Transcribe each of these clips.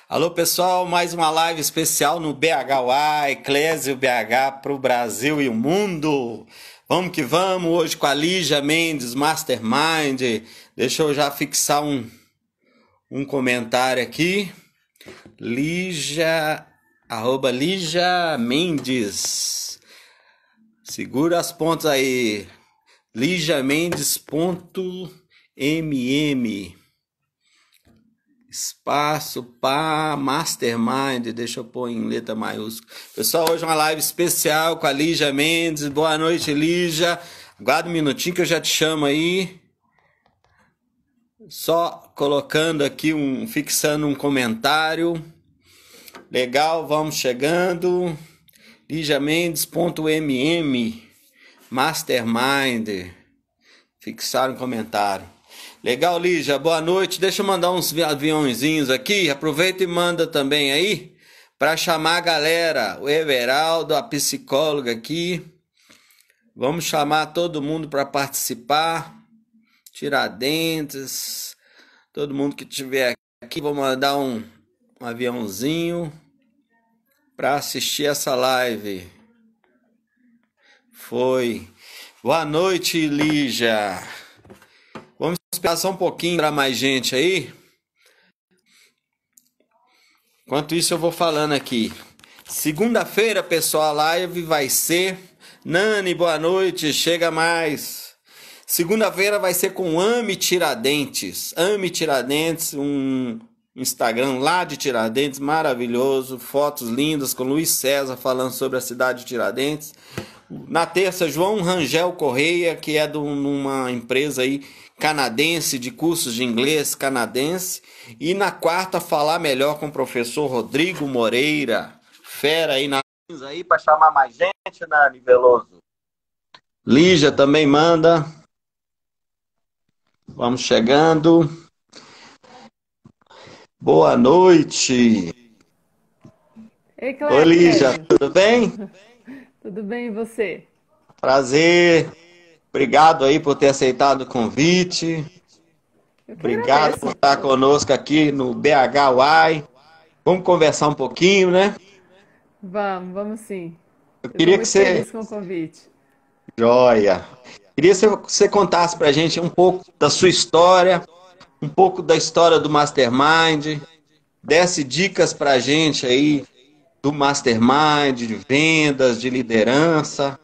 Alô, pessoal, mais uma live especial no BHY, Clésio BH para o Brasil e o mundo. Vamos que vamos, hoje com a Lígia Mendes, Mastermind. Deixa eu já fixar um comentário aqui. Lígia, arroba Lígia Mendes. Segura as pontas aí. ligiamendes.mm Espaço para Mastermind, deixa eu pôr em letra maiúscula. Pessoal, hoje é uma live especial com a Lígia Mendes. Boa noite, Lígia. Aguarda um minutinho que eu já te chamo aí. Só colocando aqui fixando um comentário. Legal, vamos chegando. ligiamendes.mm Mastermind. Fixar um comentário. Legal, Lígia, boa noite. Deixa eu mandar uns aviãozinhos aqui. Aproveita e manda também aí para chamar a galera. O Everaldo, a psicóloga aqui. Vamos chamar todo mundo para participar. Tiradentes, todo mundo que estiver aqui. Vou mandar um aviãozinho para assistir essa live. Foi. Boa noite, Lígia. Vamos esperar só um pouquinho para mais gente aí. Enquanto isso eu vou falando aqui. Segunda-feira, pessoal, a live vai ser... Nani, boa noite, chega mais. Segunda-feira vai ser com Ame Tiradentes. Ame Tiradentes, um Instagram lá de Tiradentes, maravilhoso. Fotos lindas com Luiz César falando sobre a cidade de Tiradentes. Na terça, João Rangel Correia, que é de uma empresa aí canadense, de cursos de inglês canadense. E na quarta, falar melhor com o professor Rodrigo Moreira. Fera aí para chamar mais gente, Nani Veloso. Lígia também manda. Vamos chegando. Boa noite. Ei, Oi, Lígia, Clésio. tudo bem? Tudo bem e você? Prazer. Obrigado aí por ter aceitado o convite. Eu que Obrigado por agradeço. estar conosco aqui no BHY. Vamos conversar um pouquinho, né? Vamos sim. Eu Eu estou queria que muito você... feliz com o convite. Joia. Queria que você contasse pra gente um pouco da sua história, um pouco da história do Mastermind, desse dicas pra gente aí do Mastermind, de vendas, de liderança.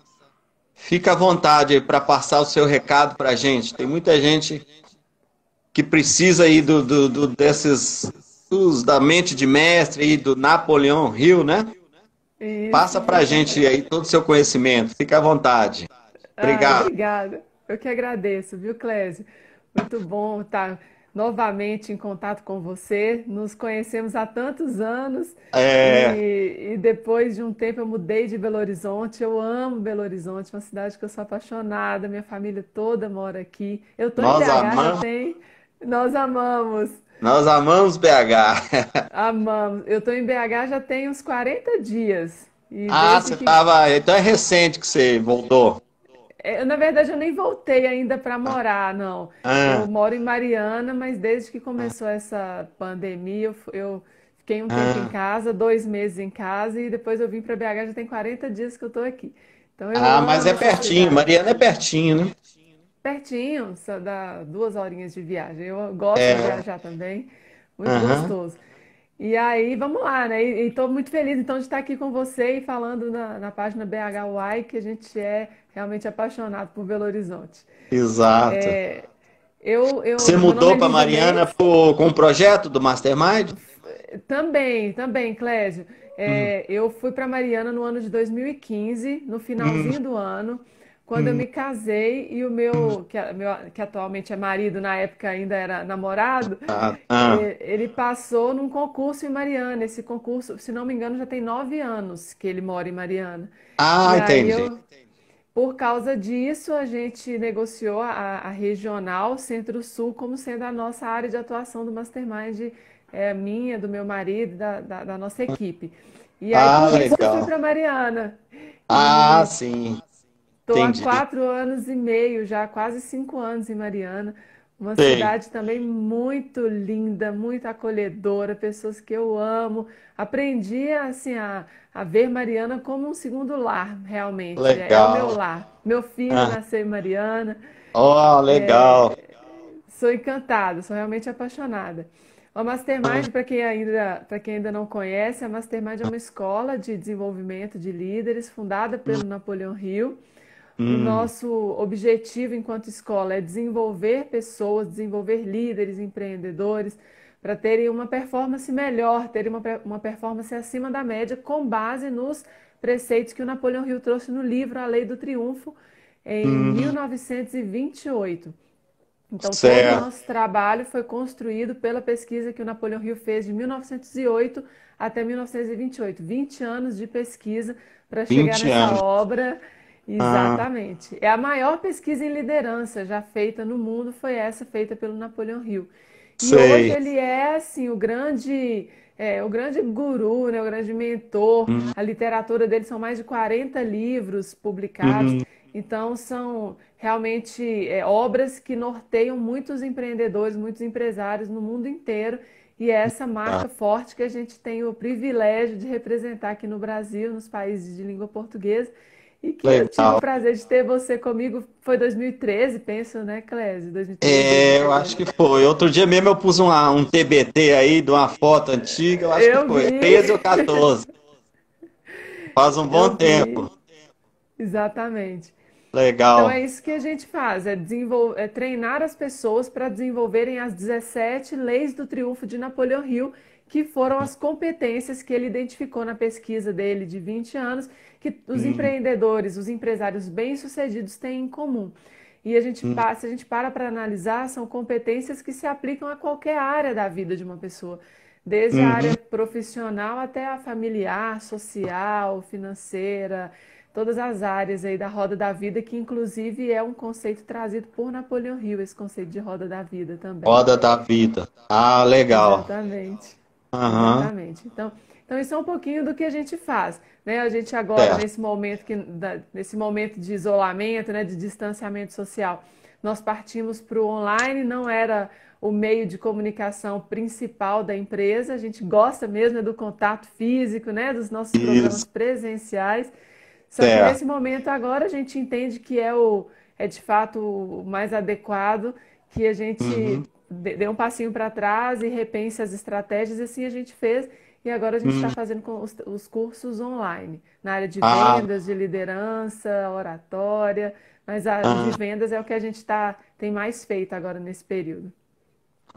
Fica à vontade aí para passar o seu recado pra gente. Tem muita gente que precisa aí desses da mente de mestre aí do Napoleão Hill, né? Isso. Passa pra gente aí todo o seu conhecimento. Fica à vontade. Ai, Obrigado. obrigada. Eu que agradeço, viu, Clésio? Muito bom estar novamente em contato com você. Nos conhecemos há tantos anos É, e depois de um tempo eu mudei de Belo Horizonte. Eu amo Belo Horizonte, uma cidade que eu sou apaixonada. Minha família toda mora aqui. Eu estou em nós BH, já amamos, tem. Nós amamos. nós amamos BH. Amamos. Eu estou em BH já tem uns 40 dias. E Ah, desde você que. tava. Então é recente que você voltou. Na verdade, eu nem voltei ainda para morar, não. Eu Ah, moro em Mariana, mas desde que começou essa pandemia, eu fiquei um tempo em ah, casa, 2 meses em casa, e depois eu vim para BH, já tem 40 dias que eu estou aqui. Então eu mas amo é essa pertinho. cidade. Mariana é pertinho, né? Pertinho, só dá 2 horinhas de viagem. Eu gosto de É. viajar também, muito Aham. gostoso. E aí, vamos lá, né? E estou muito feliz então de estar aqui com você e falando na página BHY, que a gente é realmente apaixonado por Belo Horizonte. Exato. Você Meu nome mudou é para Lígia Mariana Mendes. com o projeto do Mastermind? Também, Clésio. Hum, Eu fui para Mariana no ano de 2015, no hum, finalzinho do ano, quando eu hum. me casei e que atualmente é marido, na época ainda era namorado, Ah, ah. ele passou num concurso em Mariana. Esse concurso, se não me engano, já tem 9 anos que ele mora em Mariana. E aí Entendi. por causa disso, a gente negociou a regional Centro-Sul como sendo a nossa área de atuação do Mastermind, minha, do meu marido, da nossa equipe. E aí, por isso que eu fui Legal. para Mariana. Ah, E sim. estou há Entendi. 4 anos e meio, já quase 5 anos em Mariana. Uma sei. cidade também muito linda, muito acolhedora, pessoas que eu amo. Aprendi assim a ver Mariana como um segundo lar, realmente. É o meu Legal. lar. Meu filho Ah, nasceu em Mariana. ó, legal. Sou encantada, sou realmente apaixonada. A Mastermind, para quem ainda não conhece, a Mastermind é uma escola de desenvolvimento de líderes fundada pelo Napoleão Hill. O Hum, nosso objetivo enquanto escola é desenvolver pessoas, desenvolver líderes, empreendedores, para terem uma performance melhor, terem uma performance acima da média, com base nos preceitos que o Napoleão Hill trouxe no livro A Lei do Triunfo, em hum, 1928. Então, todo o certo. nosso trabalho foi construído pela pesquisa que o Napoleão Hill fez de 1908 até 1928. 20 anos de pesquisa para chegar 20 nessa anos. obra. Ah, Exatamente. É a maior pesquisa em liderança já feita no mundo, foi essa feita pelo Napoleão Hill. E hoje sei. ele é assim o grande guru, né, o grande mentor. Hum, A literatura dele são mais de 40 livros publicados. hum, Então são realmente obras que norteiam muitos empreendedores, muitos empresários no mundo inteiro. E é essa tá. marca forte que a gente tem o privilégio de representar aqui no Brasil, nos países de língua portuguesa. E que eu tive o Legal. prazer de ter você comigo, foi 2013, penso, né, Clésia? 2013, É, eu acho 2014. que foi. Outro dia mesmo eu pus um TBT aí de uma foto antiga, eu acho que Eu foi vi, 13 ou 14. Faz um bom eu vi, tempo. exatamente. Então é Legal. isso que a gente faz, é treinar as pessoas para desenvolverem as 17 leis do triunfo de Napoleão Hill, que foram as competências que ele identificou na pesquisa dele de 20 anos, que os Hum, empreendedores, os empresários bem-sucedidos têm em comum. E hum, se a gente para analisar, são competências que se aplicam a qualquer área da vida de uma pessoa, desde a área uhum. profissional até a familiar, social, financeira, todas as áreas aí da roda da vida, que inclusive é um conceito trazido por Napoleão Hill, esse conceito de roda da vida também. Roda da vida. Ah, legal. Exatamente. Aham. Exatamente. Então isso é um pouquinho do que a gente faz, né? A gente agora Certo. nesse momento de isolamento, né, de distanciamento social, nós partimos para o online, não era o meio de comunicação principal da empresa. A gente gosta mesmo do contato físico, né, dos nossos programas Isso. presenciais. Só que Certo. nesse momento agora a gente entende que é de fato o mais adequado que a gente Uhum. dê um passinho para trás e repense as estratégias, e assim a gente fez. E agora a gente está Hum. fazendo com os cursos online, na área de Ah, vendas, de liderança, oratória, mas o de ah, vendas é o que a gente tem mais feito agora nesse período.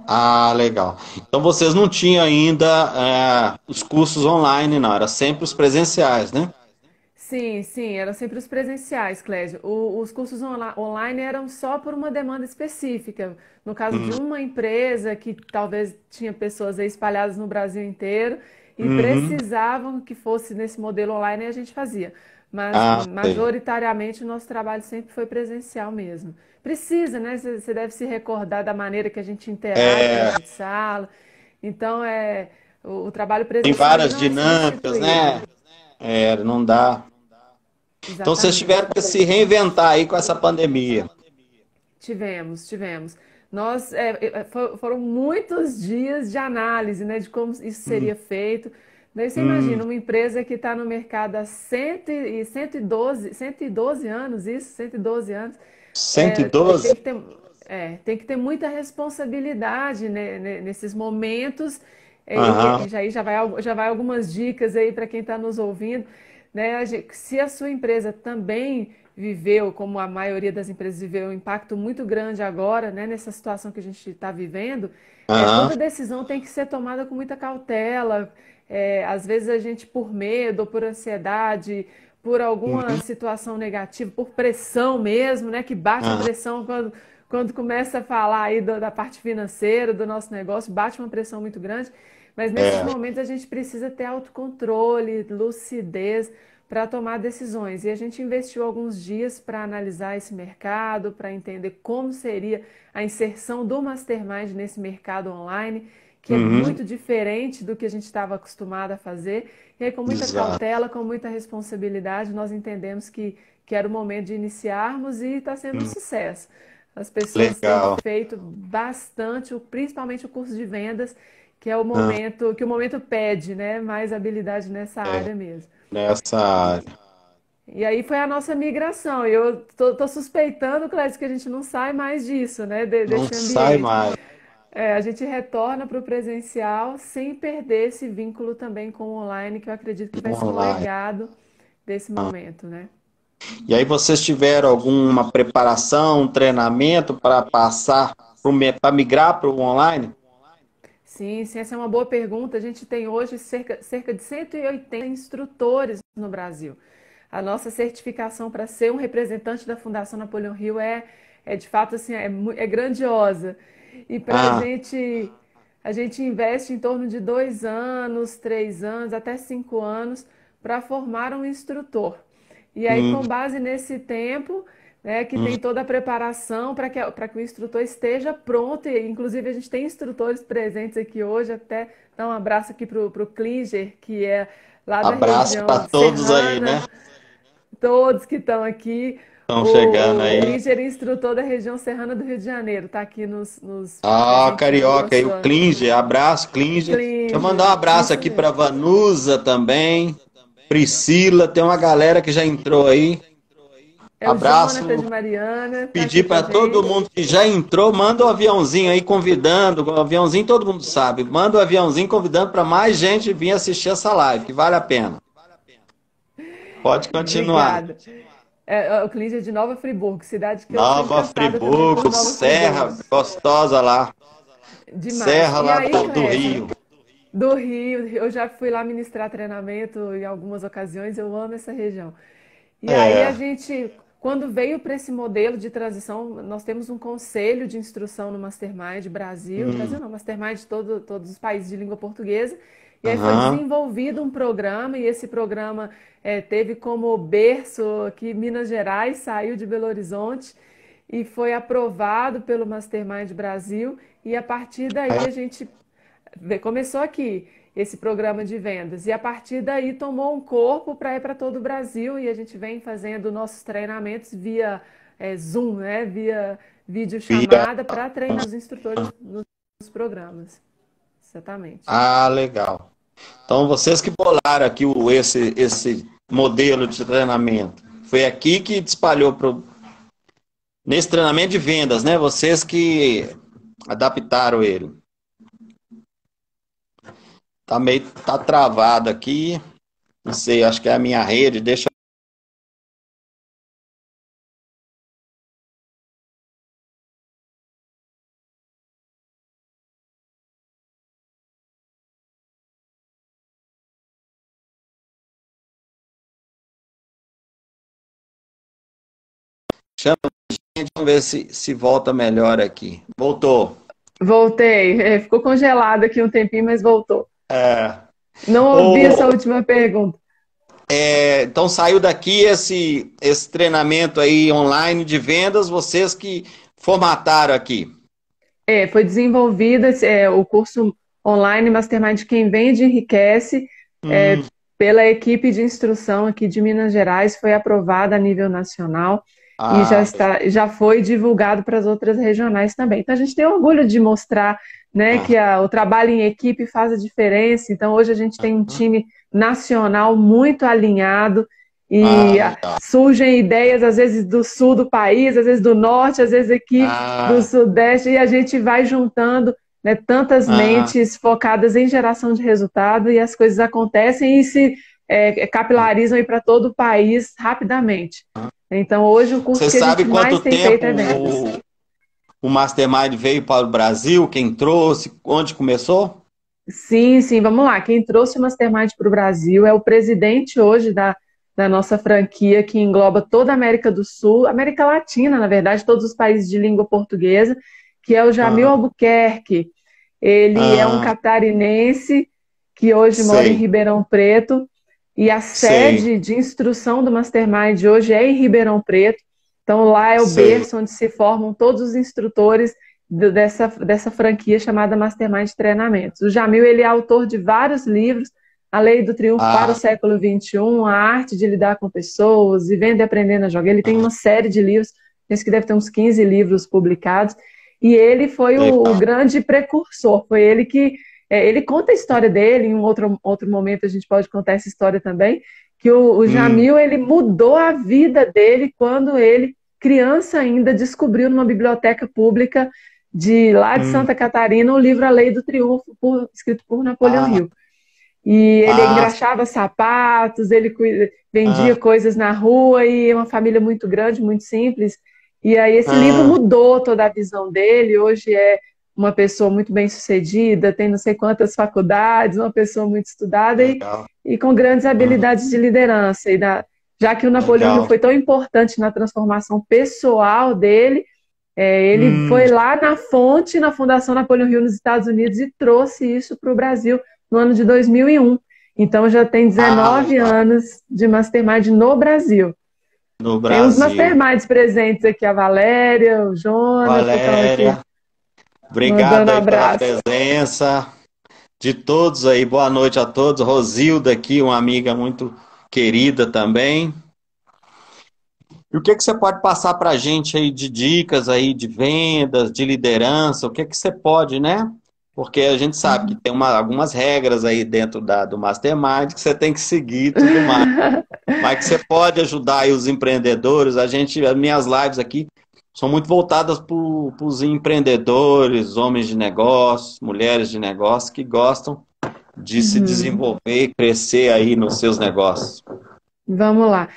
ah, legal. Então vocês não tinham ainda os cursos online, não, era sempre os presenciais, né? Sim, sim, eram sempre os presenciais, Clédio. Os cursos online eram só por uma demanda específica. No caso de Hum. uma empresa que talvez tinha pessoas aí espalhadas no Brasil inteiro e Uhum. precisavam que fosse nesse modelo online, a gente fazia. Mas Ah, sei. majoritariamente o nosso trabalho sempre foi presencial mesmo. Precisa, né? Você deve se recordar da maneira que a gente interage É, dentro de sala. Então, o trabalho tem presencial ele várias não é dinâmicas, substituível. né? É, não dá. Então vocês tiveram Exatamente. que se reinventar aí com essa pandemia. Tivemos. Nós, foram muitos dias de análise, né, de como isso Hum, seria feito. Daí você imagina, hum, uma empresa que está no mercado há 112 anos, isso, 112 anos, cento e tem doze. que ter, tem que ter muita responsabilidade, né, nesses momentos. Aham. E já vai algumas dicas aí para quem está nos ouvindo, né? Se a sua empresa também viveu, como a maioria das empresas viveu, um impacto muito grande agora, né, nessa situação que a gente está vivendo, Aham. toda decisão tem que ser tomada com muita cautela. Às vezes a gente, por medo ou por ansiedade, por alguma Uhum. situação negativa, por pressão mesmo, né, que bate a Aham. pressão quando começa a falar aí da parte financeira do nosso negócio, bate uma pressão muito grande. Mas nesses É. momentos a gente precisa ter autocontrole, lucidez para tomar decisões. E a gente investiu alguns dias para analisar esse mercado, para entender como seria a inserção do Mastermind nesse mercado online, que é Uhum. muito diferente do que a gente estava acostumado a fazer. E aí, com muita Exato. cautela, com muita responsabilidade, nós entendemos que era o momento de iniciarmos e está sendo um Hum. sucesso. As pessoas têm Legal. feito bastante, principalmente o curso de vendas, que é o Ah, momento que o momento pede, né? Mais habilidade nessa é, área mesmo. nessa área. E aí foi a nossa migração. E eu tô suspeitando, Clédio, que a gente não sai mais disso, né? Não Desse sai ambiente. mais É, a gente retorna para o presencial sem perder esse vínculo também com o online, que eu acredito que vai ser um online. legado desse momento, né? E aí vocês tiveram alguma preparação, um treinamento para passar, para migrar para o online? Sim, sim, essa é uma boa pergunta. A gente tem hoje cerca de 180 instrutores no Brasil. A nossa certificação para ser um representante da Fundação Napoleão Hill é de fato assim, é grandiosa. E para Ah, a gente investe em torno de 2 anos, 3 anos, até 5 anos para formar um instrutor. E aí, hum, com base nesse tempo, né, que hum. tem toda a preparação para que o instrutor esteja pronto, e inclusive a gente tem instrutores presentes aqui hoje, até dar um abraço aqui para o Klinger, que é lá da Abraço região para todos aí, né? serrana, todos que estão aqui. Estão chegando O aí. Klinger é instrutor da região serrana do Rio de Janeiro, está aqui nos Ah, presenteando com a Carioca aí, o sua Klinger, abraço, Klinger. Deixa eu mandar um Klinger, abraço isso aqui para mesmo. Vanusa também, Priscila, tem uma galera que já entrou aí. É o Jonathan Abraço. de Mariana, está aqui Pedir com a para todo gente. mundo que já entrou, manda um aviãozinho aí convidando. O aviãozinho todo mundo sabe. Manda um aviãozinho convidando para mais gente vir assistir essa live, que vale a pena. Pode continuar. Obrigada. O Clínia de Nova Friburgo, cidade que eu sou Nova encantada também por Friburgo, Nova Serra, Friburgo. gostosa lá. Demais. Serra E lá aí, do Clécio, Rio. do Rio, eu já fui lá ministrar treinamento em algumas ocasiões, eu amo essa região. E aí a É. gente, quando veio para esse modelo de transição, nós temos um conselho de instrução no Mastermind Brasil, Brasil Hum, não, Mastermind de todos os países de língua portuguesa, e aí foi aham. desenvolvido um programa, e esse programa teve como berço aqui Minas Gerais, saiu de Belo Horizonte, e foi aprovado pelo Mastermind Brasil, e a partir daí É. a gente começou aqui esse programa de vendas e a partir daí tomou um corpo para ir para todo o Brasil e a gente vem fazendo nossos treinamentos via Zoom, né? Via Via- videochamada para treinar os instrutores nos programas. Exatamente. Ah, legal. Então, vocês que bolaram aqui esse modelo de treinamento. Foi aqui que espalhou nesse treinamento de vendas, né? Vocês que adaptaram ele. Tá travado aqui. Não sei, acho que é a minha rede. Deixa chama a gente, vamos ver se volta melhor aqui. Voltou. Voltei. Ficou congelado aqui um tempinho, mas voltou. É. Não ouvi Ô, essa última pergunta. então saiu daqui esse treinamento aí online de vendas, vocês que formataram aqui. Foi desenvolvido o curso online Mastermind Quem Vende Enriquece é, Hum, pela equipe de instrução aqui de Minas Gerais, foi aprovada a nível nacional e ah, já foi divulgado para as outras regionais também. Então a gente tem orgulho de mostrar, né, que o trabalho em equipe faz a diferença. Então hoje a gente tem um time nacional muito alinhado e legal. surgem ideias às vezes do sul do país, às vezes do norte, às vezes aqui do Ah, Sudeste, e a gente vai juntando, né, tantas ah, mentes focadas em geração de resultado e as coisas acontecem e se capilarizam para todo o país rapidamente. Então, hoje, o curso você que a sabe gente mais quanto tem feito tempo é vendas. o Mastermind veio para o Brasil? Quem trouxe? Onde começou? Sim, sim, vamos lá. Quem trouxe o Mastermind para o Brasil é o presidente hoje da nossa franquia, que engloba toda a América do Sul, América Latina, na verdade, todos os países de língua portuguesa, que é o Jamil Ah, Albuquerque. Ele é um ah, catarinense que hoje mora em sei, Ribeirão Preto, e a sei, sede de instrução do Mastermind hoje é em Ribeirão Preto. Então, lá é o sei. berço onde se formam todos os instrutores dessa franquia chamada Mastermind Treinamentos. O Jamil, ele é autor de vários livros, A Lei do Triunfo para o Ah, Século XXI, A Arte de Lidar com Pessoas, Vivendo e Aprendendo a Jogar. Ele tem uma série de livros penso que deve ter uns 15 livros publicados, e ele foi o grande precursor, foi ele que, ele conta a história dele, em um outro momento a gente pode contar essa história também, que o Jamil, ele mudou a vida dele quando ele, criança ainda, descobriu numa biblioteca pública lá de Santa Catarina o livro A Lei do Triunfo, escrito por Napoleão Hill. E ele engraxava sapatos, ele vendia coisas na rua, e uma família muito grande, muito simples. E aí esse livro mudou toda a visão dele. Hoje é uma pessoa muito bem-sucedida, tem não sei quantas faculdades, uma pessoa muito estudada e com grandes habilidades de liderança. Já que o Napoleão Hill foi tão importante na transformação pessoal dele, ele foi lá na fonte, na Fundação Napoleão Hill nos Estados Unidos, e trouxe isso para o Brasil no ano de 2001. Então já tem 19 anos de Mastermind no Brasil. No Brasil. Tem uns Masterminds presentes aqui, a Valéria, o Jonas. Valéria, obrigado aí pela presença de todos aí. Boa noite a todos. Rosilda aqui, uma amiga muito querida também. E o que você pode passar para a gente aí de dicas aí de vendas, de liderança? O que você pode, né? Porque a gente sabe que tem algumas regras aí dentro do Mastermind que você tem que seguir e tudo mais. Mas que você pode ajudar aí os empreendedores. As minhas lives aqui são muito voltadas para os empreendedores, homens de negócios, mulheres de negócios que gostam de se desenvolver e crescer aí nos seus negócios. Vamos lá.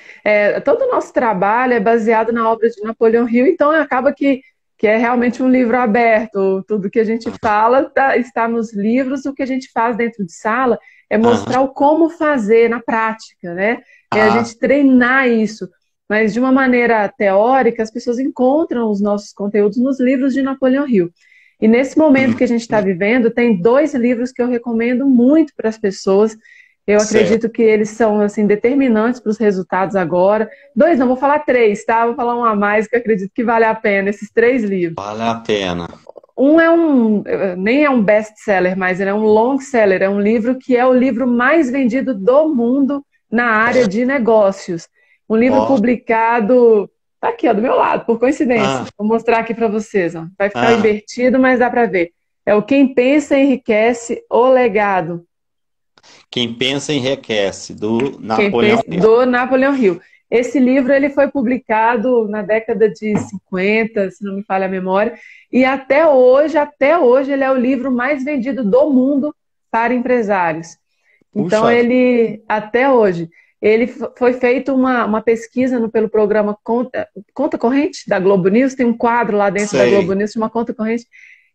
Todo o nosso trabalho é baseado na obra de Napoleão Hill, então acaba que é realmente um livro aberto. Tudo que a gente fala está nos livros. O que a gente faz dentro de sala é mostrar o como fazer na prática, né? É a gente treinar isso. Mas de uma maneira teórica, as pessoas encontram os nossos conteúdos nos livros de Napoleão Hill. E nesse momento que a gente está vivendo, tem 2 livros que eu recomendo muito para as pessoas. Eu acredito que eles são assim, determinantes para os resultados agora. 2, não, vou falar 3, tá? Vou falar um a mais que eu acredito que vale a pena, esses 3 livros. Vale a pena. Nem é um best-seller, mas ele é um long-seller. É um livro que é o livro mais vendido do mundo na área de negócios. Um livro publicado, tá aqui, ó, do meu lado, por coincidência. Vou mostrar aqui para vocês. Ó. Vai ficar invertido, mas dá para ver. É o Quem Pensa Enriquece, o Legado. Quem Pensa Enriquece, do Napoleão Hill. Do Napoleão Hill. Esse livro ele foi publicado na década de 50, se não me falha a memória, e até hoje ele é o livro mais vendido do mundo para empresários. Então, até hoje, ele foi feito uma pesquisa pelo programa Conta Corrente, da Globo News, tem um quadro lá dentro da Globo News, uma Conta Corrente,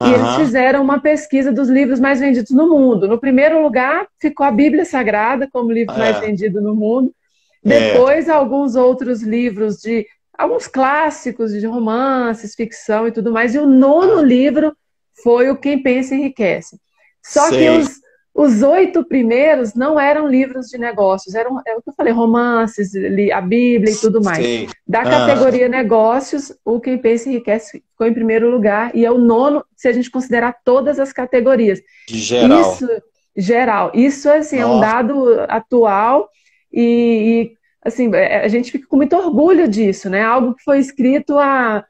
e eles fizeram uma pesquisa dos livros mais vendidos no mundo. No primeiro lugar, ficou a Bíblia Sagrada como livro mais vendido no mundo. Depois, alguns outros livros alguns clássicos de romances, ficção e tudo mais. E o 9º livro foi o Quem Pensa Enriquece. Só que os 8 primeiros não eram livros de negócios. É o que eu falei, romances, a Bíblia e tudo mais. Da categoria negócios, o Quem Pensa Enriquece ficou em primeiro lugar. E é o 9º, se a gente considerar todas as categorias. De geral. Geral. Isso, assim, é um dado atual. E, assim, a gente fica com muito orgulho disso, né? Algo que foi escrito há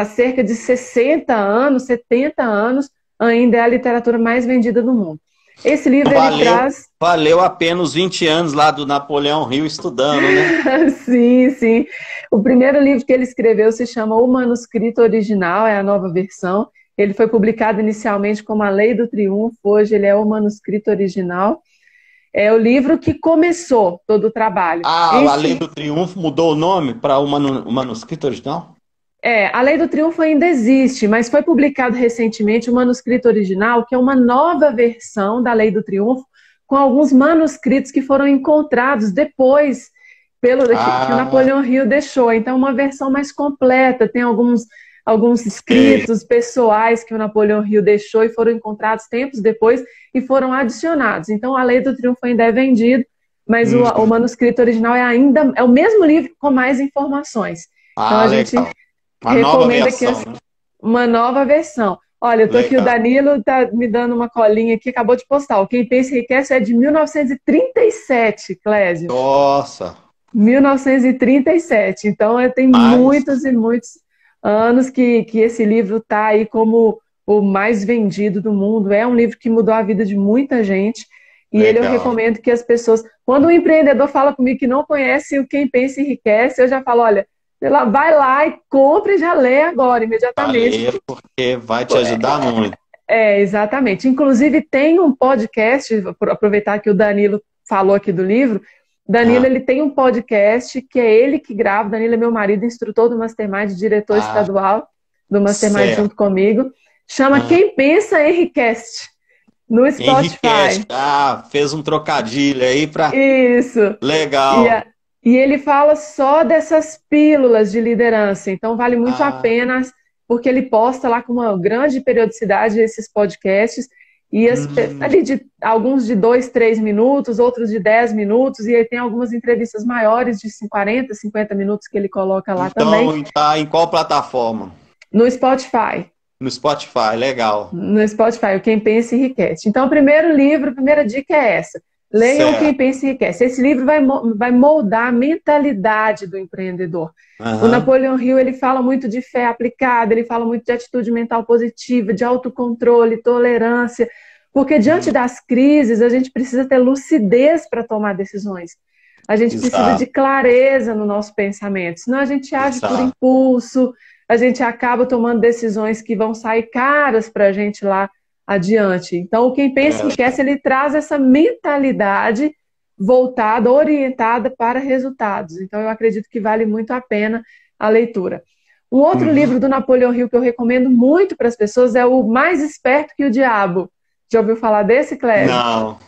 cerca de 60 anos, 70 anos, ainda é a literatura mais vendida do mundo. Esse livro, ele traz... Valeu apenas 20 anos lá do Napoleão Hill estudando, né? Sim, sim. O primeiro livro que ele escreveu se chama O Manuscrito Original, é a nova versão. Ele foi publicado inicialmente como A Lei do Triunfo, hoje ele é O Manuscrito Original. É o livro que começou todo o trabalho. A Lei do Triunfo mudou o nome para o Manuscrito Original? A Lei do Triunfo ainda existe, mas foi publicado recentemente o Manuscrito Original, que é uma nova versão da Lei do Triunfo, com alguns manuscritos que foram encontrados depois que o Napoleão Hill deixou. Então, uma versão mais completa, tem alguns escritos pessoais que o Napoleão Hill deixou e foram encontrados tempos depois e foram adicionados. Então, a Lei do Triunfo ainda é vendido, mas o manuscrito original é o mesmo livro com mais informações. Então, a gente recomenda que uma nova versão. Olha, eu tô aqui, o Danilo tá me dando uma colinha aqui, acabou de postar. O Quem Pensa Enriquece é de 1937, Clésio. Nossa! 1937. Então, tem muitos e muitos anos que esse livro está aí como o mais vendido do mundo. É um livro que mudou a vida de muita gente. E ele eu Legal. recomendo que as pessoas... Quando um empreendedor fala comigo que não conhece o Quem Pensa Enriquece, eu já falo, olha, vai lá e compre e já lê agora, imediatamente. Valeu, porque vai te ajudar muito. Exatamente. Inclusive, tem um podcast, por aproveitar que o Danilo falou aqui do livro, Danilo, Ah, ele tem um podcast que é ele que grava, Danilo é meu marido, instrutor do Mastermind, diretor ah, estadual do Mastermind certo. junto comigo, chama Ah, Quem Pensa Enriquece, no enriquece. Spotify. Ah, fez um trocadilho aí para. Isso. E, Legal. a- e ele fala só dessas pílulas de liderança, então vale muito a Ah, pena, porque ele posta lá com uma grande periodicidade esses podcasts, e hum. ali de alguns de 2, 3 minutos, outros de 10 minutos, e aí tem algumas entrevistas maiores de 40, 50 minutos que ele coloca lá também, Então, tá em qual plataforma? no Spotify. No Spotify, legal. No Spotify, o Quem Pensa Enriquece. Então, o primeiro livro, a primeira dica é essa. Leiam o Quem Certo. Pensa Enriquece. Esse livro vai moldar a mentalidade do empreendedor. O Aham. Napoleão Hill, ele fala muito de fé aplicada, ele fala muito de atitude mental positiva, de autocontrole, tolerância, porque diante Hum, das crises, a gente precisa ter lucidez para tomar decisões. A gente precisa de exato, clareza no nosso pensamento, senão a gente age por exato. impulso, a gente acaba tomando decisões que vão sair caras para a gente lá adiante. Então, o Quem Pensa É. Enriquece, ele traz essa mentalidade voltada, orientada para resultados. Então, eu acredito que vale muito a pena a leitura. Um outro Uhum. livro do Napoleão Hill que eu recomendo muito para as pessoas é o Mais Esperto que o Diabo. Já ouviu falar desse, Cléber? Não.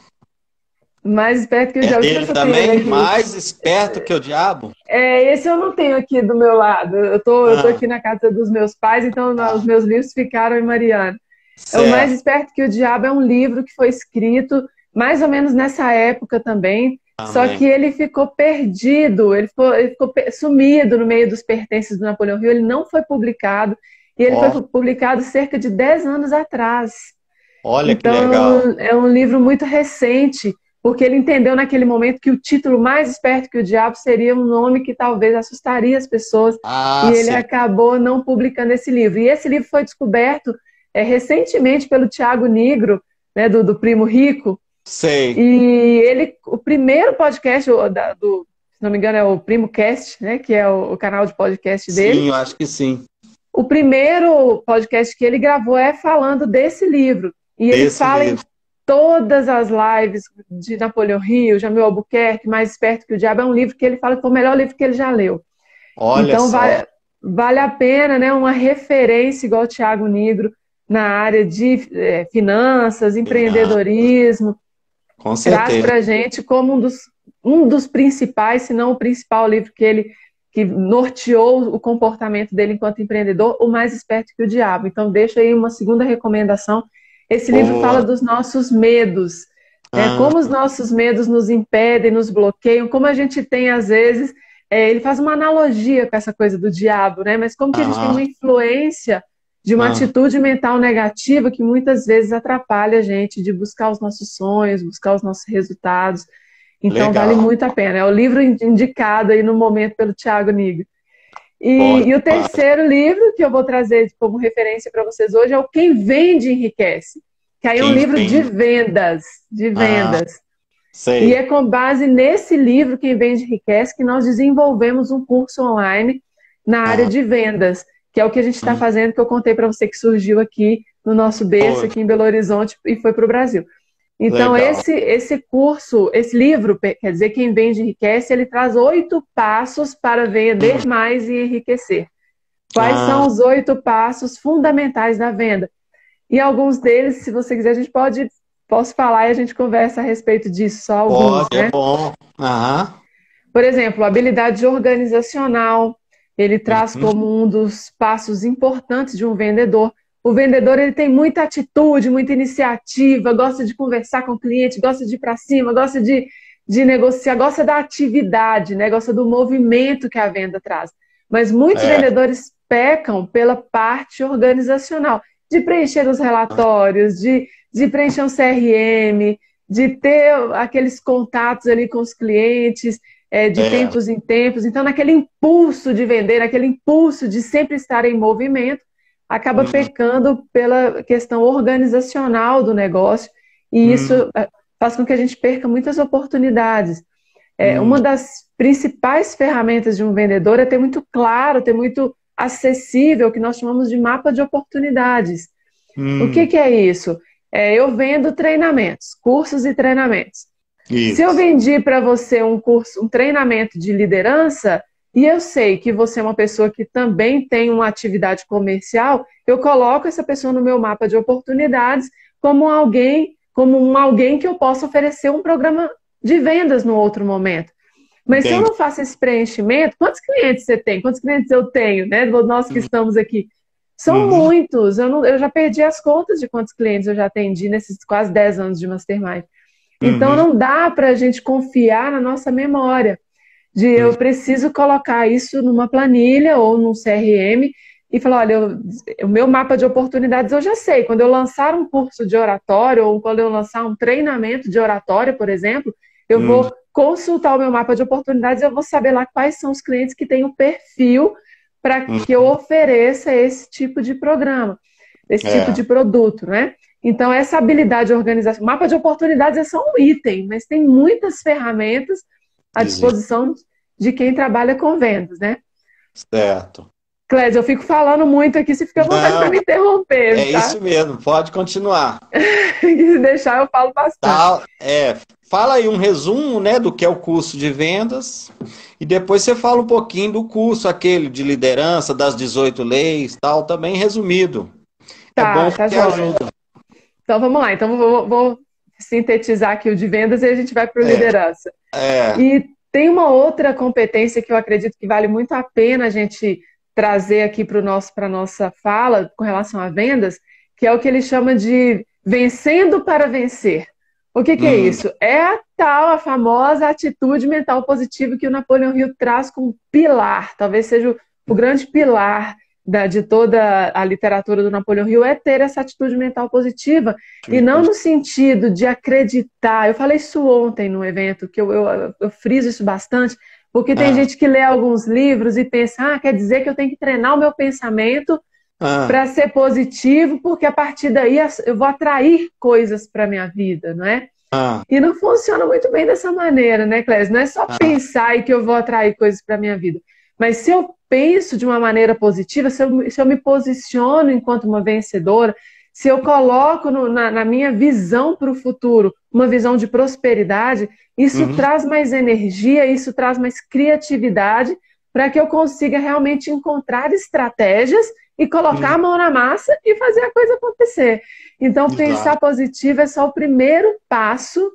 Mais Esperto que o É Diabo. Deixa eu ver dele se eu tenho ele também? aqui. Mais esperto que o diabo? Esse eu não tenho aqui do meu lado. Eu tô Ah, aqui na casa dos meus pais, então os ah, meus livros ficaram em Mariana. É O Mais certo. Esperto que o Diabo é um livro que foi escrito mais ou menos nessa época também, só que Também. ele ficou perdido, ele ficou sumido no meio dos pertences do Napoleão Hill, ele não foi publicado, e ele foi Ó, publicado cerca de 10 anos atrás. olha que legal. Então, é um livro muito recente, porque ele entendeu naquele momento que o título Mais Esperto que o Diabo seria um nome que talvez assustaria as pessoas, e Ah, ele sei, acabou não publicando esse livro. E esse livro foi descoberto recentemente pelo Tiago Nigro, né, do Primo Rico, sei. e o primeiro podcast, se não me engano, é o Primo Cast, né, que é o canal de podcast Sim, dele. eu acho que sim. O primeiro podcast que ele gravou é falando desse livro. E ele Desse fala em livro. todas as lives de Napoleão Hill, Jamil Albuquerque, Mais Esperto que o Diabo. É um livro que ele fala que foi o melhor livro que ele já leu. Olha Então, só. vale a pena, né? Uma referência igual o Tiago Nigro na área de finanças, Não, empreendedorismo. com Traz certeza. para a gente como um dos principais, se não o principal livro que norteou o comportamento dele enquanto empreendedor, O Mais Esperto que o Diabo. Então, deixa aí uma segunda recomendação. Esse livro fala Boa. dos nossos medos, né? Ah, Como os nossos medos nos impedem, nos bloqueiam, como a gente tem, às vezes, ele faz uma analogia com essa coisa do diabo, né? Mas como que a gente tem uma ah, influência de uma ah, atitude mental negativa que muitas vezes atrapalha a gente de buscar os nossos sonhos, buscar os nossos resultados. Então, vale legal. muito a pena. É o livro indicado aí no momento pelo Tiago Nigro. Bom E o demais. terceiro livro que eu vou trazer como referência para vocês hoje é o Quem Vende Enriquece, que aí é um Quem livro de vem? vendas, de Ah, vendas. E é sei. com base nesse livro, Quem Vende Enriquece, que nós desenvolvemos um curso online na área Ah, de vendas, que é o que a gente está hum, fazendo, que eu contei para você que surgiu aqui no nosso berço, foi. aqui em Belo Horizonte, e foi para o Brasil. Então, Legal. esse curso, esse livro, quer dizer, Quem Vende Enriquece, ele traz 8 passos para Hum, vender mais e enriquecer. Quais ah, são os 8 passos fundamentais da venda? E alguns deles, se você quiser, posso falar e a gente conversa a respeito disso, só alguns, pode, é né? bom. Aham. Por exemplo, habilidade organizacional, ele traz Uhum. como um dos passos importantes de um vendedor. O vendedor ele tem muita atitude, muita iniciativa, gosta de conversar com o cliente, gosta de ir para cima, gosta de negociar, gosta da atividade, né? Gosta do movimento que a venda traz. Mas muitos É. vendedores pecam pela parte organizacional, de preencher os relatórios, de preencher um CRM, de ter aqueles contatos ali com os clientes, de tempos em tempos. Então, naquele impulso de vender, naquele impulso de sempre estar em movimento, acaba pecando pela questão organizacional do negócio, e isso faz com que a gente perca muitas oportunidades. Uma das principais ferramentas de um vendedor é ter muito claro, ter muito acessível, o que nós chamamos de mapa de oportunidades. O que é isso? Eu vendo treinamentos, cursos e treinamentos. Isso. Se eu vendi para você um curso, um treinamento de liderança, e eu sei que você é uma pessoa que também tem uma atividade comercial, eu coloco essa pessoa no meu mapa de oportunidades como alguém que eu possa oferecer um programa de vendas no outro momento. Mas se eu não faço esse preenchimento, quantos clientes você tem? Quantos clientes eu tenho, né? Nós que estamos aqui. São muitos. Eu já perdi as contas de quantos clientes eu já atendi nesses quase 10 anos de Mastermind. Então, não dá para a gente confiar na nossa memória. Eu preciso colocar isso numa planilha ou num CRM e falar, olha, o meu mapa de oportunidades eu já sei. Quando eu lançar um curso de oratório ou quando eu lançar um treinamento de oratório, por exemplo, eu vou consultar o meu mapa de oportunidades e eu vou saber lá quais são os clientes que têm o perfil para que eu ofereça esse tipo de programa, esse tipo de produto, né? Então, essa habilidade de organização, mapa de oportunidades é só um item, mas tem muitas ferramentas à disposição de quem trabalha com vendas, né? Certo. Clésio, eu fico falando muito aqui, você fica à vontade para me interromper, tá? Isso mesmo, pode continuar. Se deixar, eu falo bastante. Fala aí um resumo, né, do que é o curso de vendas e depois você fala um pouquinho do curso aquele de liderança, das 18 leis, tal, também resumido. Tá, bom tá que ajuda. Então vamos lá, então vou sintetizar aqui o de vendas e a gente vai para o liderança. E tem uma outra competência que eu acredito que vale muito a pena a gente trazer aqui para a nossa fala com relação a vendas, que é o que ele chama de vencendo para vencer. O que é isso? É a famosa atitude mental positiva que o Napoleão Hill traz como pilar, talvez seja o grande pilar de toda a literatura do Napoleão Hill, é ter essa atitude mental positiva, e não no sentido de acreditar. Eu falei isso ontem no evento, que eu friso isso bastante, porque tem gente que lê alguns livros e pensa, quer dizer que eu tenho que treinar o meu pensamento para ser positivo, porque a partir daí eu vou atrair coisas para a minha vida, não é? E não funciona muito bem dessa maneira, né, Clésio? Não é só pensar que eu vou atrair coisas para a minha vida. Mas se eu penso de uma maneira positiva, se eu me posiciono enquanto uma vencedora, se eu coloco na minha visão para o futuro uma visão de prosperidade, isso traz mais energia, isso traz mais criatividade para que eu consiga realmente encontrar estratégias e colocar a mão na massa e fazer a coisa acontecer. Então, pensar positivo é só o primeiro passo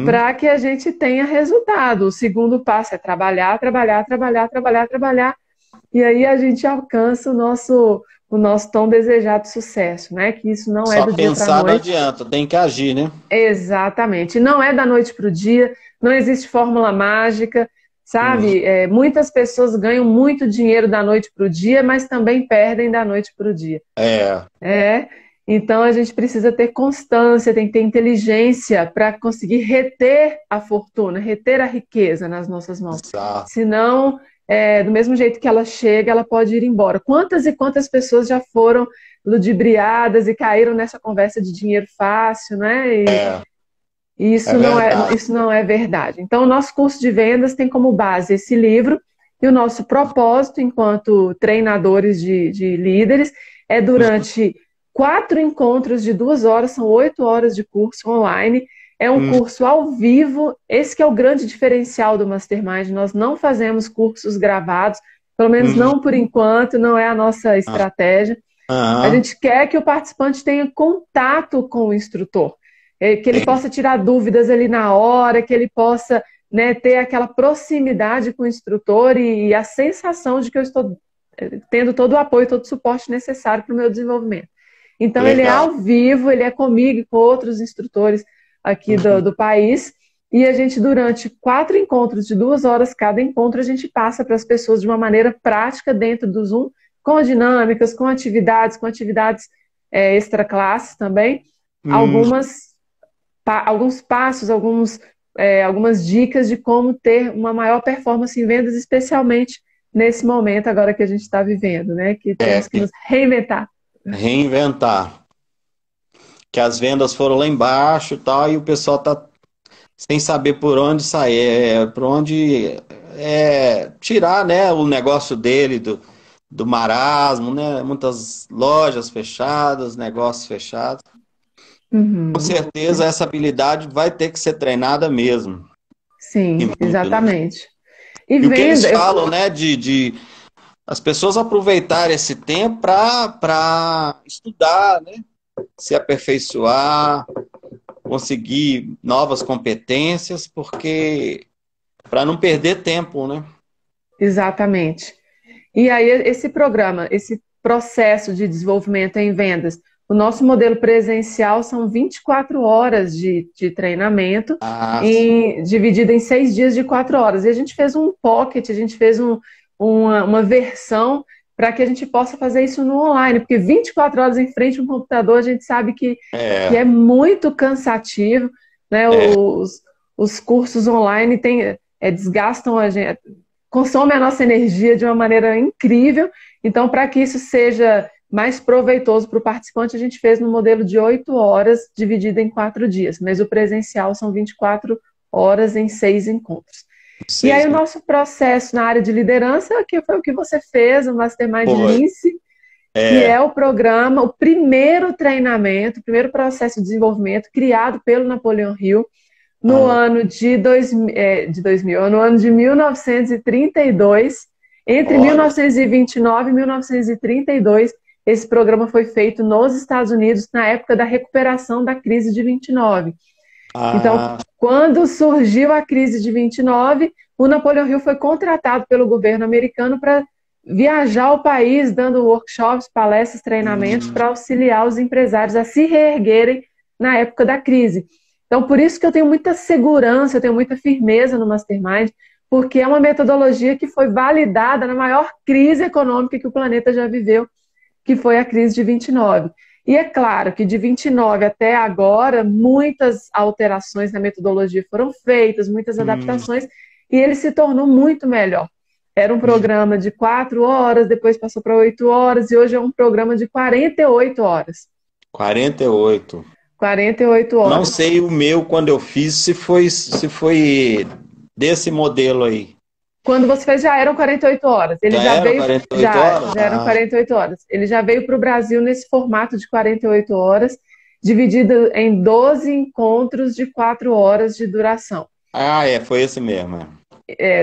para que a gente tenha resultado. O segundo passo é trabalhar, trabalhar, trabalhar, trabalhar, trabalhar, e aí a gente alcança o nosso tão desejado sucesso, né? Que isso não é do dia para noite. Só pensar não adianta, tem que agir, né? Exatamente. Não é da noite para o dia, não existe fórmula mágica, sabe? Muitas pessoas ganham muito dinheiro da noite para o dia, mas também perdem da noite para o dia. Então a gente precisa ter constância, tem que ter inteligência para conseguir reter a fortuna, reter a riqueza nas nossas mãos. Senão, do mesmo jeito que ela chega, ela pode ir embora. Quantas e quantas pessoas já foram ludibriadas e caíram nessa conversa de dinheiro fácil, né? E isso não é verdade. Então, o nosso curso de vendas tem como base esse livro, e o nosso propósito enquanto treinadores de líderes é durante 4 encontros de 2 horas, são 8 horas de curso online. É um curso ao vivo, esse que é o grande diferencial do Mastermind. Nós não fazemos cursos gravados, pelo menos não por enquanto, não é a nossa estratégia. A gente quer que o participante tenha contato com o instrutor, que ele possa tirar dúvidas ali na hora, que ele possa, né, ter aquela proximidade com o instrutor e a sensação de que eu estou tendo todo o apoio, todo o suporte necessário para o meu desenvolvimento. Então, ele é ao vivo, ele é comigo e com outros instrutores aqui do país, e a gente, durante 4 encontros de 2 horas cada encontro, a gente passa para as pessoas de uma maneira prática dentro do Zoom, com dinâmicas, com atividades extra classes também, alguns passos, alguns algumas dicas de como ter uma maior performance em vendas, especialmente nesse momento agora que a gente está vivendo, né? Que temos que nos reinventar. Reinventar. Que as vendas foram lá embaixo e tal, e o pessoal tá sem saber por onde sair, por onde tirar, né, o negócio dele do marasmo, né? Muitas lojas fechadas, negócios fechados. Com Uhum. certeza essa habilidade vai ter que ser treinada mesmo. Sim, E muito, né? exatamente. E E o que eles venda, falam, né, de as pessoas aproveitarem esse tempo para estudar, né? Se aperfeiçoar, conseguir novas competências, porque para não perder tempo, né? exatamente. E aí, esse programa, esse processo de desenvolvimento em vendas, o nosso modelo presencial são 24 horas de treinamento, Ah, dividido em 6 dias de 4 horas. E a gente fez um pocket, a gente fez uma versão para que a gente possa fazer isso no online, porque 24 horas em frente a um computador, a gente sabe que é muito cansativo, né? é, Os cursos online desgastam a gente, consome a nossa energia de uma maneira incrível. Então, para que isso seja mais proveitoso para o participante, a gente fez no modelo de 8 horas, dividido em 4 dias. Mas o presencial são 24 horas em 6 encontros. E aí, o nosso processo na área de liderança, que foi o que você fez, o Mastermind Lince, que é o programa, o primeiro treinamento, o primeiro processo de desenvolvimento criado pelo Napoleon Hill, no ano de 2000, no ano de 1932, entre 1929 e 1932, esse programa foi feito nos Estados Unidos na época da recuperação da crise de 29. Então, quando surgiu a crise de 29, o Napoleon Hill foi contratado pelo governo americano para viajar ao país, dando workshops, palestras, treinamentos para auxiliar os empresários a se reerguerem na época da crise. Então, por isso que eu tenho muita segurança, eu tenho muita firmeza no Mastermind, porque é uma metodologia que foi validada na maior crise econômica que o planeta já viveu, que foi a crise de 29. E é claro que de 29 até agora, muitas alterações na metodologia foram feitas, muitas adaptações, e ele se tornou muito melhor. Era um programa de 4 horas, depois passou para 8 horas, e hoje é um programa de 48 horas. 48. 48 horas. Não sei o meu, quando eu fiz, se foi desse modelo aí. Quando você fez, já eram 48 horas. Ele já veio, 48 horas? Já eram 48 horas. Ele já veio para o Brasil nesse formato de 48 horas, dividido em 12 encontros de 4 horas de duração. Foi esse mesmo.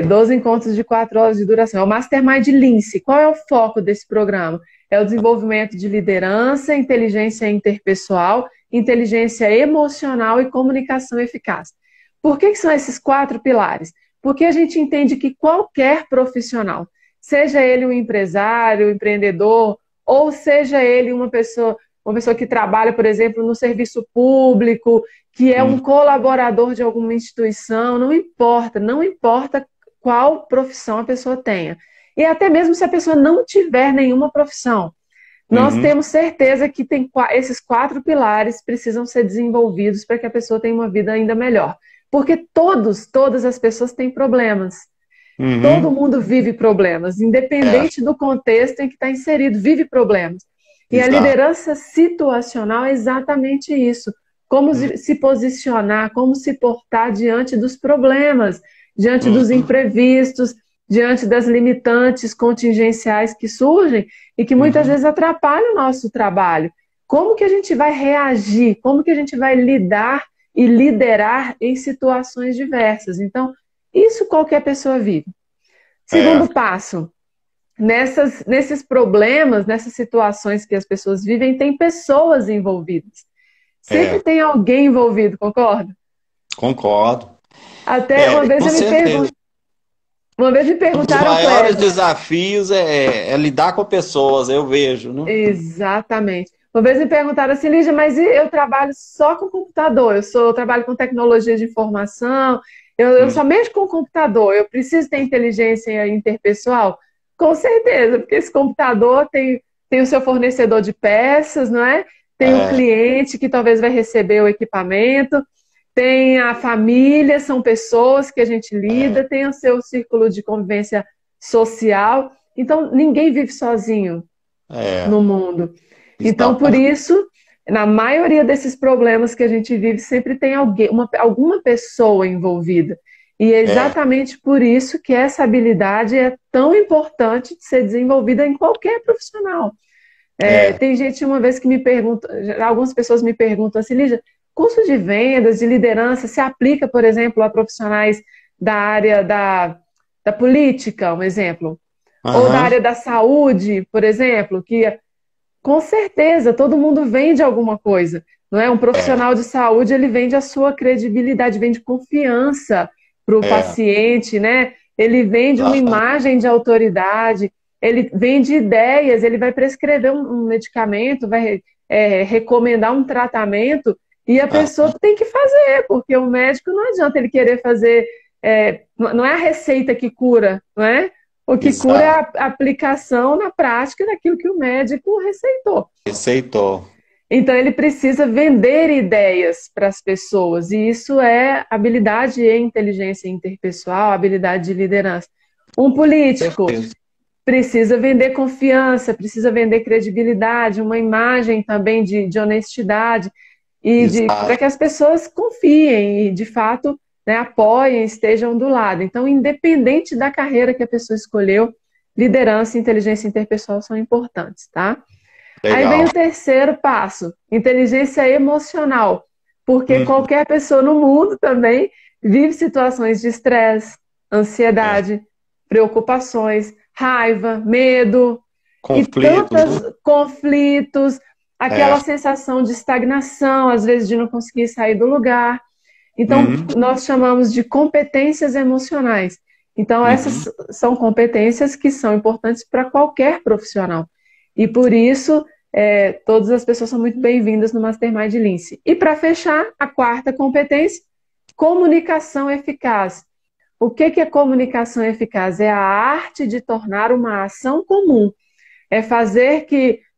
12 encontros de 4 horas de duração. É o Mastermind Lince. Qual é o foco desse programa? É o desenvolvimento de liderança, inteligência interpessoal, inteligência emocional e comunicação eficaz. Por que são esses 4 pilares? Porque a gente entende que qualquer profissional, seja ele um empresário, um empreendedor, ou seja ele uma pessoa que trabalha, por exemplo, no serviço público, que é um colaborador de alguma instituição, não importa qual profissão a pessoa tenha. E até mesmo se a pessoa não tiver nenhuma profissão, nós temos certeza que esses 4 pilares precisam ser desenvolvidos para que a pessoa tenha uma vida ainda melhor. Porque todas as pessoas têm problemas. Todo mundo vive problemas, independente do contexto em que está inserido, vive problemas. E a liderança situacional é exatamente isso. Como se posicionar, como se portar diante dos problemas, diante dos imprevistos, diante das limitantes contingenciais que surgem e que muitas vezes atrapalham o nosso trabalho. Como que a gente vai reagir? Como que a gente vai lidar e liderar em situações diversas? Então, isso qualquer pessoa vive. Segundo passo, nesses problemas, nessas situações que as pessoas vivem, tem pessoas envolvidas. Sempre tem alguém envolvido, concorda? Concordo. Até uma vez me perguntaram... Um dos maiores desafios é lidar com pessoas, eu vejo, né? Exatamente. Uma vez me perguntaram assim, Lígia, mas eu trabalho só com computador, eu trabalho com tecnologia de informação, eu só mexo com computador, eu preciso ter inteligência interpessoal? Com certeza, porque esse computador tem o seu fornecedor de peças, não é? Tem o cliente que talvez vai receber o equipamento, tem a família, são pessoas que a gente lida, tem o seu círculo de convivência social. Então, ninguém vive sozinho no mundo. Então, por isso, na maioria desses problemas que a gente vive, sempre tem alguma pessoa envolvida. E é exatamente por isso que essa habilidade é tão importante de ser desenvolvida em qualquer profissional. Tem gente uma vez que me pergunta, algumas pessoas me perguntam assim, Lígia, curso de vendas, de liderança, se aplica, por exemplo, a profissionais da área da política, um exemplo, ou da área da saúde, por exemplo, que com certeza todo mundo vende alguma coisa, não é? Um profissional de saúde, ele vende a sua credibilidade, vende confiança para o paciente, né? Ele vende uma imagem de autoridade, ele vende ideias, ele vai prescrever um medicamento, vai recomendar um tratamento, e a pessoa tem que fazer, porque o médico não adianta ele querer fazer, não é a receita que cura, não é? O que cura é a aplicação na prática daquilo que o médico receitou. Então, ele precisa vender ideias para as pessoas, e isso é habilidade e inteligência interpessoal, habilidade de liderança. Um político precisa vender confiança, precisa vender credibilidade, uma imagem também de honestidade, e para que as pessoas confiem e, de fato, né, apoiem, estejam do lado. Então, independente da carreira que a pessoa escolheu, liderança e inteligência interpessoal são importantes, tá? Legal. Aí vem o terceiro passo, inteligência emocional, porque qualquer pessoa no mundo também vive situações de estresse, ansiedade, preocupações, raiva, medo, conflitos, aquela sensação de estagnação, às vezes de não conseguir sair do lugar. Então, nós chamamos de competências emocionais. Então, essas são competências que são importantes para qualquer profissional. E por isso, todas as pessoas são muito bem-vindas no Mastermind Lince. E para fechar, a quarta competência, comunicação eficaz. O que é comunicação eficaz? É a arte de tornar uma ação comum. É fazer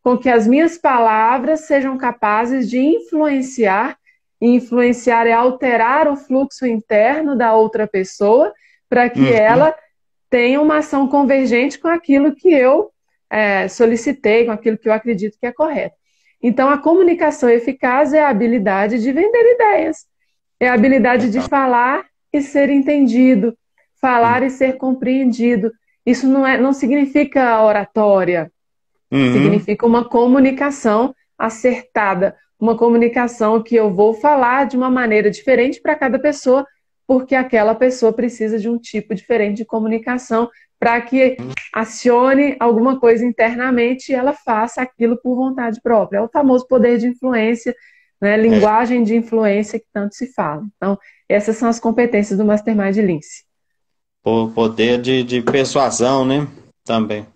com que as minhas palavras sejam capazes de influenciar. E influenciar é alterar o fluxo interno da outra pessoa para que ela tenha uma ação convergente com aquilo que eu solicitei, com aquilo que eu acredito que é correto. Então, a comunicação eficaz é a habilidade de vender ideias. É a habilidade de falar e ser entendido, falar e ser compreendido. Isso não significa oratória, significa uma comunicação acertada, uma comunicação que eu vou falar de uma maneira diferente para cada pessoa, porque aquela pessoa precisa de um tipo diferente de comunicação para que acione alguma coisa internamente e ela faça aquilo por vontade própria. É o famoso poder de influência, né? Linguagem de influência que tanto se fala. Então, essas são as competências do Mastermind Lince. O poder de persuasão, né? Também.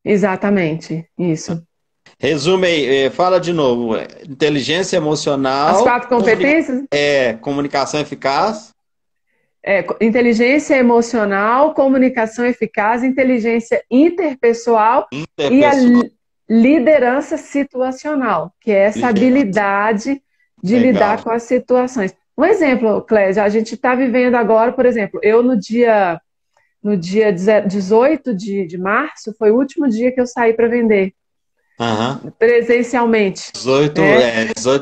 Exatamente, isso. Resume aí, fala de novo. Inteligência emocional. As quatro competências? Comunicação eficaz. Inteligência emocional, comunicação eficaz, inteligência interpessoal e a liderança situacional, que é essa habilidade de lidar com as situações. Um exemplo, Clésia, a gente está vivendo agora, por exemplo, eu no dia 18 de março, foi o último dia que eu saí para vender. Presencialmente. 18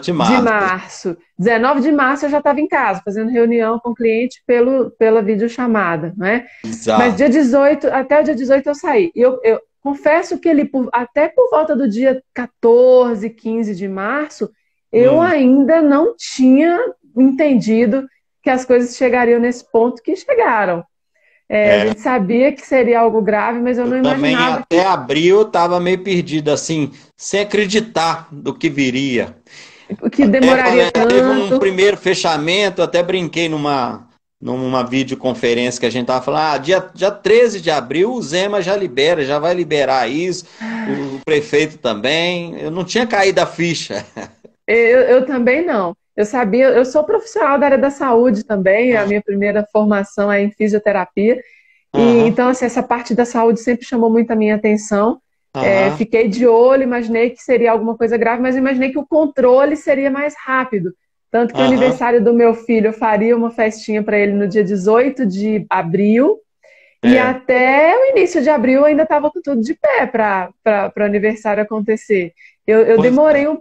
de março. 19 de março eu já estava em casa, fazendo reunião com o cliente pela videochamada, né? Exato. Mas até o dia 18 eu saí. E eu confesso que até por volta do dia 14, 15 de março, eu ainda não tinha entendido que as coisas chegariam nesse ponto que chegaram. A gente sabia que seria algo grave, mas eu não imaginava. Também até abril eu estava meio perdido, assim, sem acreditar do que viria. O que demoraria tanto. Teve um primeiro fechamento, até brinquei numa videoconferência que a gente estava falando, dia 13 de abril o Zema já vai liberar isso, o prefeito também. Eu não tinha caído a ficha. Eu também não. Eu sabia, eu sou profissional da área da saúde também, a minha primeira formação é em fisioterapia, e então assim, essa parte da saúde sempre chamou muito a minha atenção. Fiquei de olho, imaginei que seria alguma coisa grave, mas imaginei que o controle seria mais rápido. Tanto que o Aham. aniversário do meu filho, eu faria uma festinha para ele no dia 18 de abril, e É. até o início de abril eu ainda estava com tudo de pé para o aniversário acontecer. Eu Pois demorei é.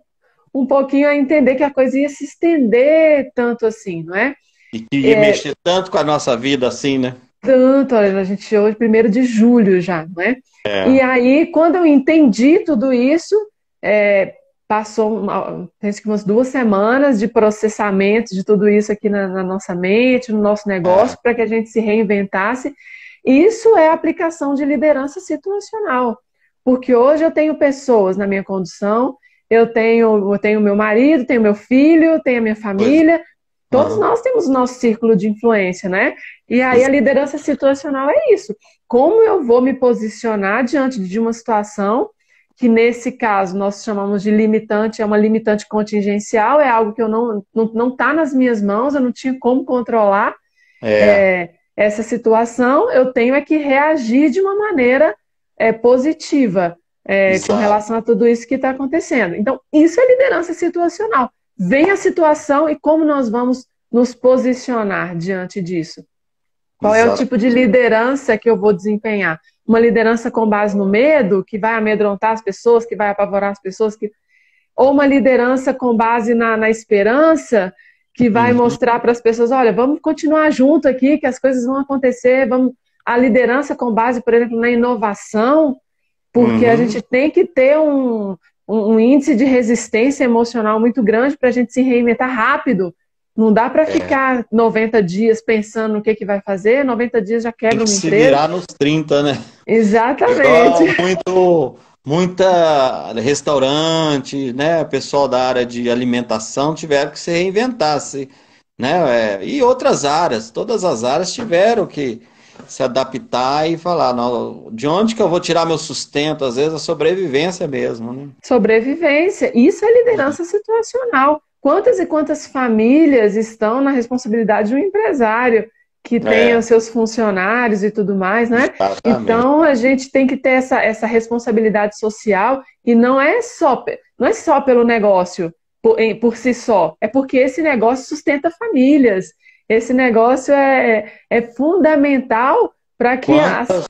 um pouquinho a entender que a coisa ia se estender tanto assim, não é? E que ia mexer tanto com a nossa vida assim, né? Tanto, olha, a gente hoje, 1º de julho já, não é? E É. aí, quando eu entendi tudo isso, passou penso que umas 2 semanas de processamento de tudo isso aqui na nossa mente, no nosso É. negócio, para que a gente se reinventasse. Isso é aplicação de liderança situacional, porque hoje eu tenho pessoas na minha condução, eu tenho meu marido, tenho meu filho, tenho a minha Pois. família, todos Aham. nós temos o nosso círculo de influência, né? E aí a Ex- liderança situacional é isso. Como eu vou me posicionar diante de uma situação que, nesse caso, nós chamamos de limitante, é uma limitante contingencial, é algo que eu não está nas minhas mãos, eu não tinha como controlar É. essa situação, eu tenho é que reagir de uma maneira positiva com Exato. relação a tudo isso que está acontecendo. Então, isso é liderança situacional. Vem a situação e como nós vamos nos posicionar diante disso. Qual é o Exato. tipo de liderança que eu vou desempenhar? Uma liderança com base no medo, que vai amedrontar as pessoas, que vai apavorar as pessoas, ou uma liderança com base na esperança, que vai Uhum. mostrar para as pessoas, olha, vamos continuar junto aqui, que as coisas vão acontecer, vamos... A liderança com base, por exemplo, na inovação, porque a Uhum. gente tem que ter um índice de resistência emocional muito grande para a gente se reinventar rápido. Não dá para É. ficar 90 dias pensando no que vai fazer, 90 dias já Tem quebra que uma se empresa. virar nos 30, né? Exatamente. Igual muita restaurante, né? O pessoal da área de alimentação tiveram que se reinventar, né? E outras áreas, todas as áreas tiveram que se adaptar e falar, não, de onde que eu vou tirar meu sustento? Às vezes a sobrevivência mesmo, né? Sobrevivência. Isso é liderança situacional. Quantas e quantas famílias estão na responsabilidade de um empresário que tenha É, os seus funcionários e tudo mais, né? exatamente. Então a gente tem que ter essa responsabilidade social e não é só pelo negócio por si só, é porque esse negócio sustenta famílias. Esse negócio é fundamental para que Quantas,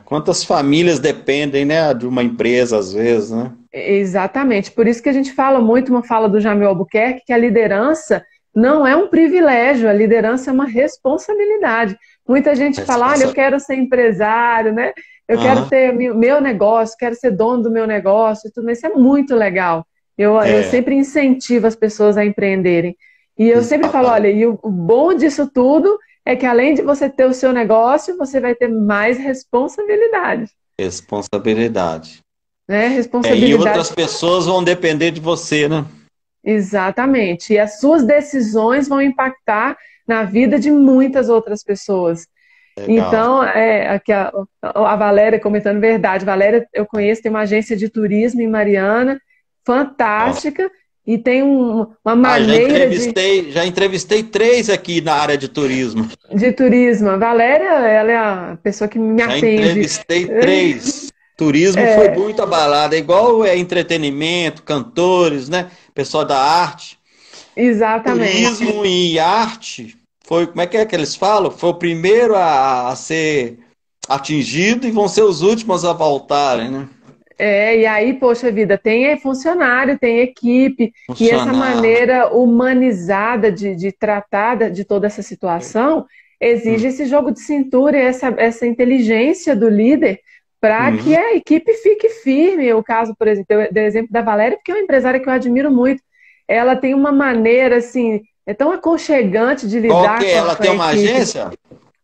quantas famílias dependem, né, de uma empresa às vezes, né? Exatamente. Por isso que a gente fala muito, uma fala do Jamil Albuquerque, que a liderança não é um privilégio, a liderança é uma responsabilidade. Muita gente fala, olha, eu Responsa- quero ser empresário, né? Eu quero Aham. ter meu negócio, quero ser dono do meu negócio, e tudo isso é muito legal. Eu É, sempre incentivo as pessoas a empreenderem. E eu sempre falo, exatamente. olha, e o bom disso tudo é que além de você ter o seu negócio, você vai ter mais responsabilidade, Responsabilidade. né? E outras Responsabilidade. pessoas vão depender de você, né? Exatamente. E as suas decisões vão impactar na vida de muitas outras pessoas. Legal. Então, aqui a Valéria comentando verdade. Valéria, eu conheço, tem uma agência de turismo em Mariana, Nossa. fantástica, e tem uma Ah, maneira de, já entrevistei três aqui na área de turismo. de turismo. A Valéria, ela é a pessoa que me Já atende. entrevistei três. Turismo foi muito abalado, é igual entretenimento, cantores, né? Pessoal da arte. Exatamente. Turismo e arte foi, como é que eles falam? Foi o primeiro a ser atingido e vão ser os últimos a voltarem, né? E aí, poxa vida, tem funcionário, tem equipe, e essa Funcionar. maneira humanizada de tratar de toda essa situação exige esse jogo de cintura e essa inteligência do líder para que Uhum. a equipe fique firme. O caso, por exemplo, eu dei o exemplo da Valéria, porque é uma empresária que eu admiro muito. Ela tem uma maneira, assim, tão aconchegante de Qual que lidar é? Ela com a tem uma equipe. agência?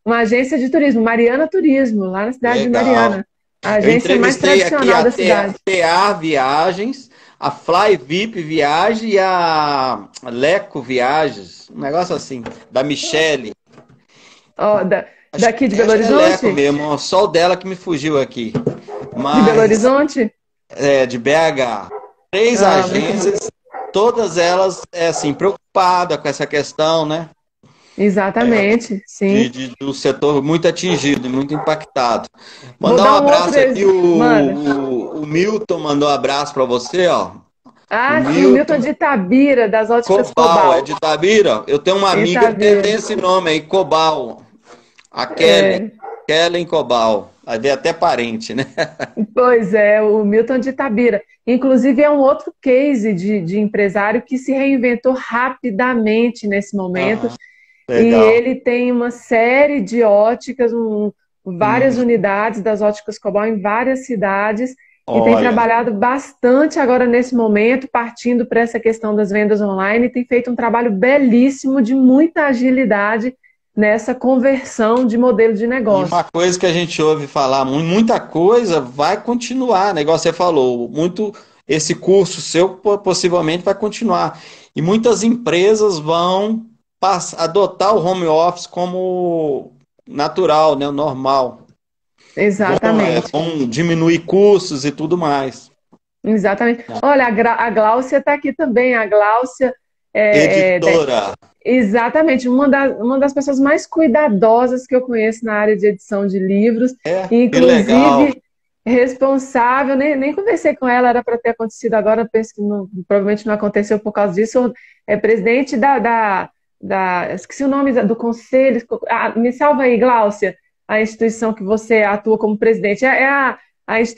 Uma agência de turismo, Mariana Turismo, lá na cidade de Legal. Mariana. A Eu agência mais entrevistei aqui tradicional a da cidade. TA Viagens, a Fly VIP Viagem e a Leco Viagens, um negócio assim, da Michele. Ó, daqui de Belo Acho que é Leco Horizonte? mesmo, só o dela que me fugiu aqui. De Belo Mas Horizonte? de BH, três Ah, muito bom. agências, todas elas assim preocupadas com essa questão, né? Exatamente, sim. Do setor muito atingido, e muito impactado. Vou Mandar um dar um outro abraço aqui, exemplo. Manda. o Milton mandou um abraço para você, ó. O Ah, sim, o Milton Milton de Itabira, das óticas Cobal, é Cobal. de Itabira? Eu tenho uma amiga que Itabira. tem esse nome aí, Cobal. A Kelly. É, Kellen Cobal. Aí vem até parente, né? pois é, o Milton de Itabira. Inclusive, é um outro case de empresário que se reinventou rapidamente nesse momento. Aham, E legal. ele tem uma série de óticas, várias Uhum. unidades das óticas Cobal em várias cidades, e tem Olha, trabalhado bastante agora nesse momento, partindo para essa questão das vendas online, e tem feito um trabalho belíssimo de muita agilidade nessa conversão de modelo de e uma negócio. coisa que a gente ouve falar, muita coisa vai continuar, né? Igual você falou, muito esse curso seu possivelmente vai continuar. E muitas empresas vão adotar o home office como natural, né? Normal. Exatamente. Vão diminuir custos e tudo mais. Exatamente. Olha, a Gláucia está aqui também. A Gláucia é, é, Editora, exatamente, uma das pessoas mais cuidadosas que eu conheço na área de edição de livros, e que legal. inclusive responsável, nem conversei com ela, era para ter acontecido agora, penso que provavelmente não aconteceu por causa disso, é presidente esqueci o nome do conselho, me salva aí, Gláucia, a instituição que você atua como presidente,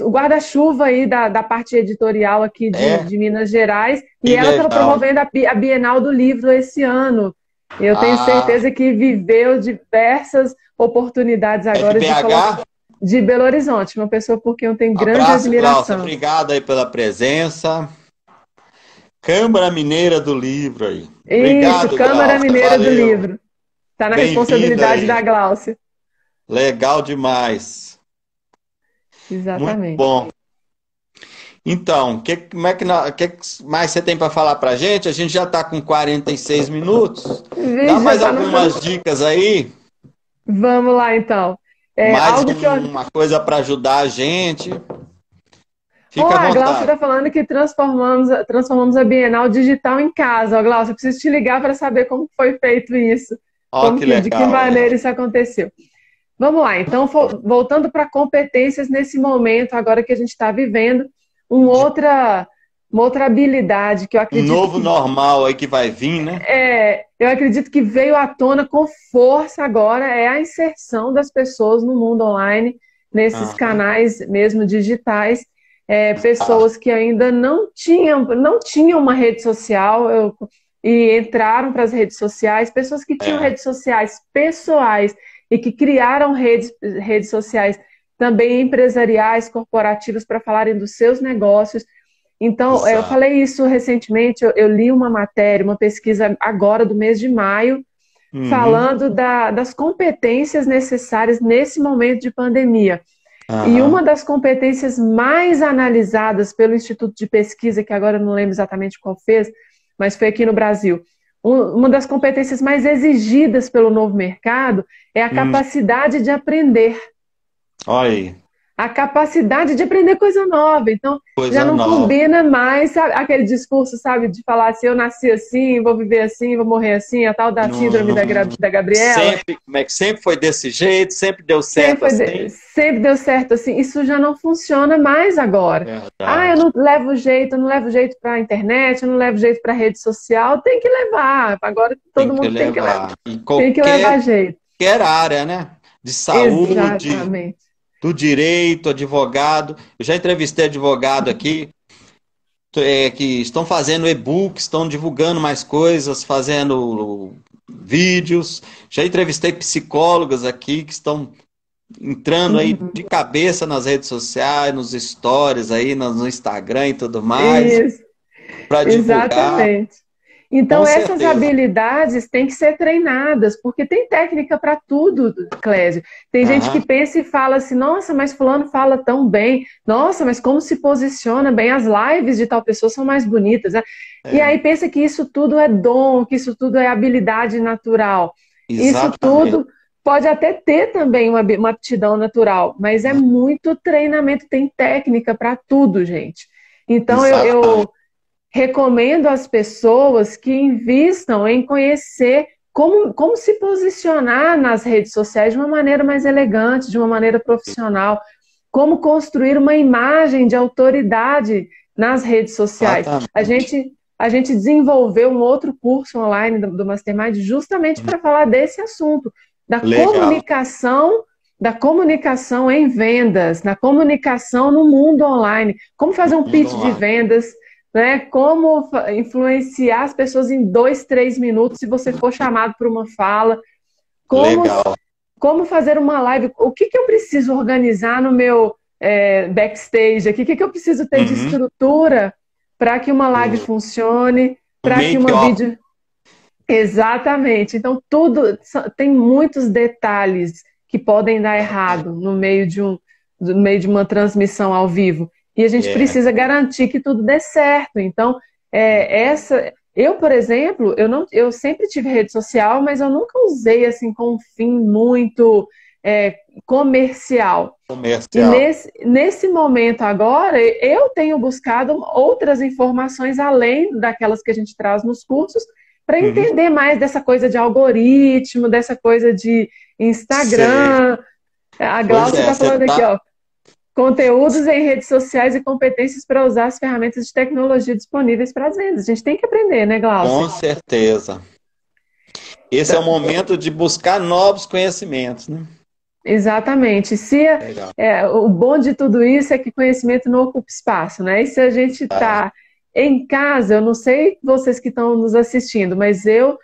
o guarda-chuva aí da parte editorial aqui É, de Minas Gerais, e que ela estava legal. promovendo a Bienal do Livro esse ano. Eu tenho Ah, certeza que viveu diversas oportunidades é de agora de colocar BH? de Belo Horizonte, uma pessoa por quem eu tenho grande Abraço, Glaucia. admiração. Obrigado aí pela presença. Câmara Mineira do Livro aí. Isso, Obrigado, Câmara Glaucia. Mineira do Valeu. Livro. Está na Bem-vinda responsabilidade da aí. Gláucia. Legal demais. Muito Exatamente. bom. Então, como é que mais você tem para falar para a gente? A gente já está com 46 minutos. Dá Vixe, já mais está no final. algumas dicas aí? Vamos lá, então. Mais Algo que eu. uma coisa para ajudar a gente? Oh, Fica à a Glaucia vontade. está falando que transformamos a Bienal digital em casa. Ó, Glaucia, eu preciso te ligar para saber como foi feito isso, Ó, que de que legal aí. maneira isso aconteceu. Vamos lá, então, voltando para competências nesse momento, agora que a gente está vivendo, uma outra habilidade que eu Um acredito novo que normal aí que vai vir, né? eu acredito que veio à tona com força agora é a inserção das pessoas no mundo online, nesses Aham. canais mesmo digitais, Ah, pessoas que ainda não tinham uma rede social e entraram para as redes sociais, pessoas que tinham é, redes sociais pessoais e que criaram redes sociais também empresariais, corporativas, para falarem dos seus negócios. Então, eu exato. falei isso recentemente, eu li uma matéria, uma pesquisa agora do mês de maio, Uhum. falando das competências necessárias nesse momento de pandemia. E uma Aham. das competências mais analisadas pelo Instituto de Pesquisa, que agora eu não lembro exatamente qual fez, mas foi aqui no Brasil, uma das competências mais exigidas pelo novo mercado é a Hum, capacidade de aprender. olha aí, A capacidade de aprender coisa nova. Então, já coisa não nova. combina mais, sabe, aquele discurso, sabe, de falar assim, eu nasci assim, vou viver assim, vou morrer assim, a tal da Não, síndrome não, da Gabriela. sempre, como é que sempre foi desse jeito, sempre deu certo assim. Sempre deu certo assim. Isso já não funciona mais agora. Ah, eu Verdade. não levo jeito, eu não levo jeito para a internet, eu não levo jeito para a rede social. Tem que levar. Agora Tem todo que mundo levar. E tem que qualquer, levar jeito. qualquer área, né? De saúde, Exatamente. do direito, advogado. Eu já entrevistei advogado aqui, que estão fazendo e-books, estão divulgando mais coisas, fazendo vídeos. Já entrevistei psicólogas aqui que estão entrando aí de cabeça nas redes sociais, nos stories aí, no Instagram e tudo mais, Isso. para divulgar, Exatamente. com Então, essas certeza. habilidades têm que ser treinadas, porque tem técnica para tudo, Clésio. Tem gente que Aham, pensa e fala assim: nossa, mas Fulano fala tão bem, nossa, mas como se posiciona bem, as lives de tal pessoa são mais bonitas, né? E é, aí pensa que isso tudo é dom, que isso tudo é habilidade natural. Isso exatamente. tudo pode até ter também uma aptidão natural, mas é muito treinamento, tem técnica para tudo, gente. Então, Exatamente. eu recomendo às pessoas que invistam em conhecer como se posicionar nas redes sociais de uma maneira mais elegante, de uma maneira profissional, como construir uma imagem de autoridade nas redes sociais. Exatamente. A gente desenvolveu um outro curso online do Mastermind justamente para falar desse assunto, Legal. da comunicação em vendas, da comunicação no mundo online, como fazer um pitch de vendas, né? Como influenciar as pessoas em 2, 3 minutos se você for chamado para uma fala, Legal. como fazer uma live, o que eu preciso organizar no meu backstage aqui, o que eu preciso ter de estrutura para que uma live funcione, para que uma vídeo... Exatamente. Então, tem muitos detalhes que podem dar errado no meio de uma transmissão ao vivo. E a gente precisa garantir que tudo dê certo. Então, eu, por exemplo, eu sempre tive rede social, mas eu nunca usei assim com um fim muito comercial. E nesse momento agora, eu tenho buscado outras informações além daquelas que a gente traz nos cursos, para entender mais dessa coisa de algoritmo, dessa coisa de Instagram. A Glaucia está falando aqui, ó. Conteúdos em redes sociais e competências para usar as ferramentas de tecnologia disponíveis para as vendas. A gente tem que aprender, né, Glaucia? Com certeza. Esse é o momento de buscar novos conhecimentos, né? Exatamente. O bom de tudo isso é que conhecimento não ocupa espaço, né? E se a gente está em casa, eu não sei vocês que estão nos assistindo, mas eu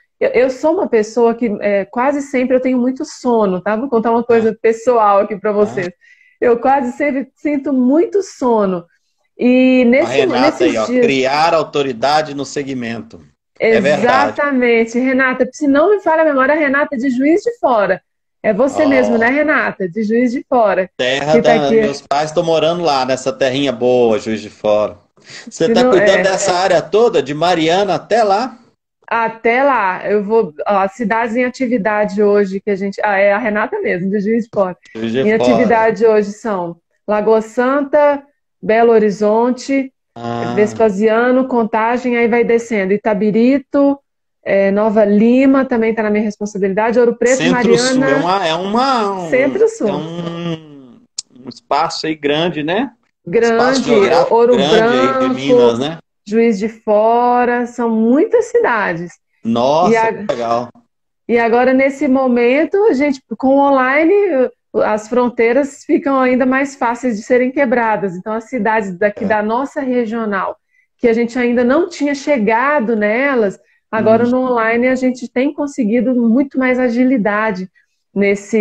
sou uma pessoa que quase sempre eu tenho muito sono, tá? Vou contar uma coisa pessoal aqui para vocês. Eu quase sempre sinto muito sono. E Renata aí, ó, criar autoridade no segmento. Exatamente, Renata. Se não me falha a memória, a Renata é de Juiz de Fora. É você mesmo, né, Renata? De Juiz de Fora. Meus pais estão morando lá, nessa terrinha boa, Juiz de Fora. Você está cuidando dessa área toda, de Mariana até lá? Até lá. Eu vou. As cidades em atividade hoje que a gente. É a Renata mesmo, de Juiz de Fora. Em atividade hoje são Lagoa Santa, Belo Horizonte, Vespasiano, Contagem, aí vai descendo. Itabirito, Nova Lima também está na minha responsabilidade. Ouro Preto, Centro-Sul, Mariana. Centro-Sul. É um espaço aí grande, né? Grande, Ouro Branco, aí de Minas, né? Juiz de Fora, são muitas cidades. Nossa, legal. E agora, nesse momento, a gente, com o online, as fronteiras ficam ainda mais fáceis de serem quebradas. Então, as cidades daqui da nossa regional, que a gente ainda não tinha chegado nelas, agora no online a gente tem conseguido muito mais agilidade nessa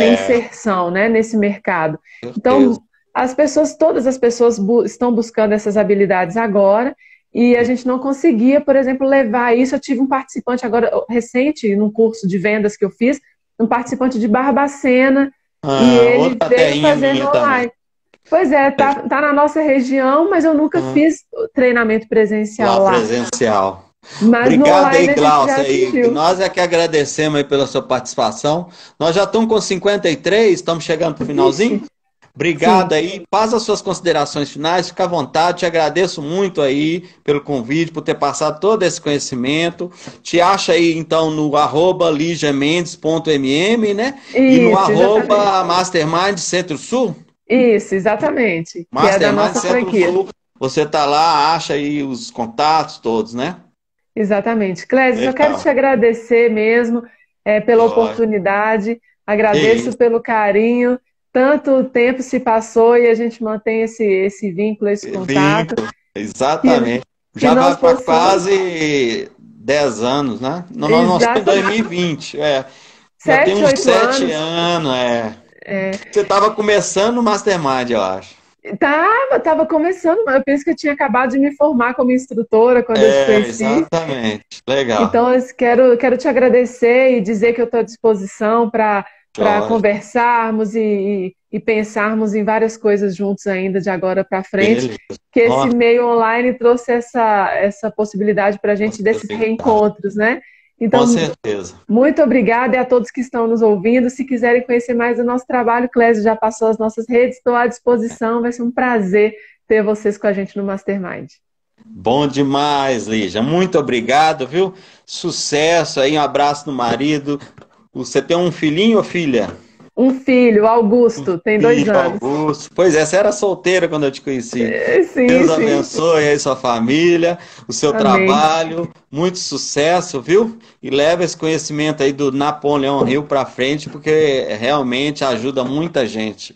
inserção, né, nesse mercado. Então, todas as pessoas estão buscando essas habilidades agora, e a gente não conseguia, por exemplo, levar isso. Eu tive um participante agora, recente, num curso de vendas que eu fiz, um participante de Barbacena, e ele veio fazendo online. Pois é, tá na nossa região, mas eu nunca fiz treinamento presencial lá. Presencial. Mas obrigado aí, Glaucia. Nós é que agradecemos aí pela sua participação. Nós já estamos com 53, estamos chegando para o finalzinho. Obrigado aí, faz as suas considerações finais, fica à vontade, te agradeço muito aí pelo convite, por ter passado todo esse conhecimento. Te acha aí então no @ligiamendes.mm, né? E no @Mastermind Centro-Sul? Isso, exatamente. Mastermind que é da nossa franquia. Você tá lá, acha aí os contatos todos, né? Exatamente. Clésia, eu quero te agradecer mesmo pela oportunidade, agradeço pelo carinho. Tanto tempo se passou e a gente mantém esse vínculo, esse contato. Exatamente. Já vai para quase 10 anos, né? Nós estamos em 2020. Já tem uns 7 anos. Você estava começando o Mastermind, eu acho. Tava começando, mas eu penso que eu tinha acabado de me formar como instrutora quando eu te conheci. Exatamente. Legal. Então, eu quero te agradecer e dizer que eu estou à disposição para conversarmos e pensarmos em várias coisas juntos ainda de agora para frente. Beleza. Que esse meio online trouxe essa possibilidade para a gente desses reencontros, né? Então, com certeza. Muito obrigada, e a todos que estão nos ouvindo. Se quiserem conhecer mais do nosso trabalho, Clésia já passou as nossas redes, estou à disposição. Vai ser um prazer ter vocês com a gente no Mastermind. Bom demais, Lígia. Muito obrigado, viu? Sucesso aí, um abraço no marido. Você tem um filhinho ou filha? Um filho, Augusto, tem 2 anos. Augusto. Pois é, você era solteira quando eu te conheci. Sim, Deus sim, sim. abençoe aí sua família, o seu Amém. trabalho, muito sucesso, viu? E leva esse conhecimento aí do Napoleão Hill para frente, porque realmente ajuda muita gente.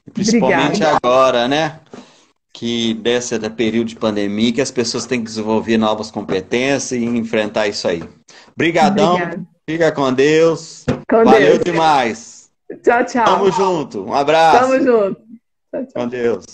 E principalmente Obrigada. agora, né? Que desse período de pandemia, que as pessoas têm que desenvolver novas competências e enfrentar isso aí. Brigadão, Obrigada. fica com Deus. Com Valeu Deus. demais. Tchau, Tamo tchau. junto. Um Tamo abraço. junto. Tchau, Com tchau. Deus.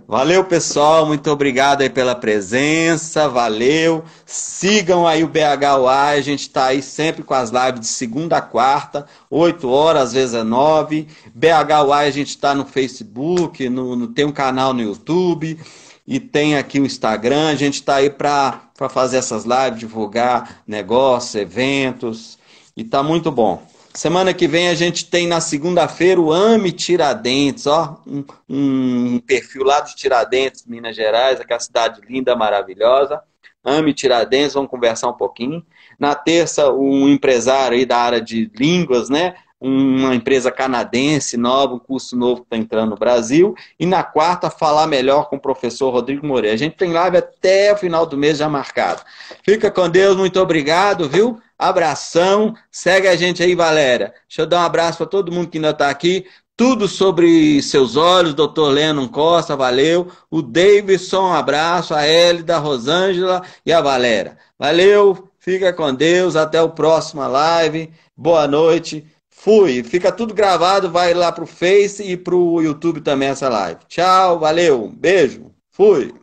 Valeu, pessoal. Muito obrigado aí pela presença. Valeu. Sigam aí o BHUA. A gente está aí sempre com as lives de segunda a quarta, 8 horas, às vezes é 9. BHUA a gente está no Facebook, tem um canal no YouTube e tem aqui o Instagram. A gente está aí para fazer essas lives, divulgar negócios, eventos. E tá muito bom. Semana que vem a gente tem na segunda-feira o AME Tiradentes, ó, um perfil lá de Tiradentes, Minas Gerais, aquela cidade linda, maravilhosa. AME Tiradentes, vamos conversar um pouquinho. Na terça, um empresário aí da área de línguas, né? Uma empresa canadense nova, um curso novo que está entrando no Brasil. E na quarta, falar melhor com o professor Rodrigo Moreira. A gente tem live até o final do mês já marcado. Fica com Deus, muito obrigado, viu? Abração, segue a gente aí, Valéria. Deixa eu dar um abraço para todo mundo que ainda está aqui. Tudo sobre seus olhos, doutor Lennon Costa, valeu. O Davidson, um abraço. A Hélida, a Rosângela e a Valéria. Valeu, fica com Deus, até o próximo live. Boa noite. Fui. Fica tudo gravado, vai lá pro Face e pro YouTube também essa live. Tchau, valeu, beijo, fui.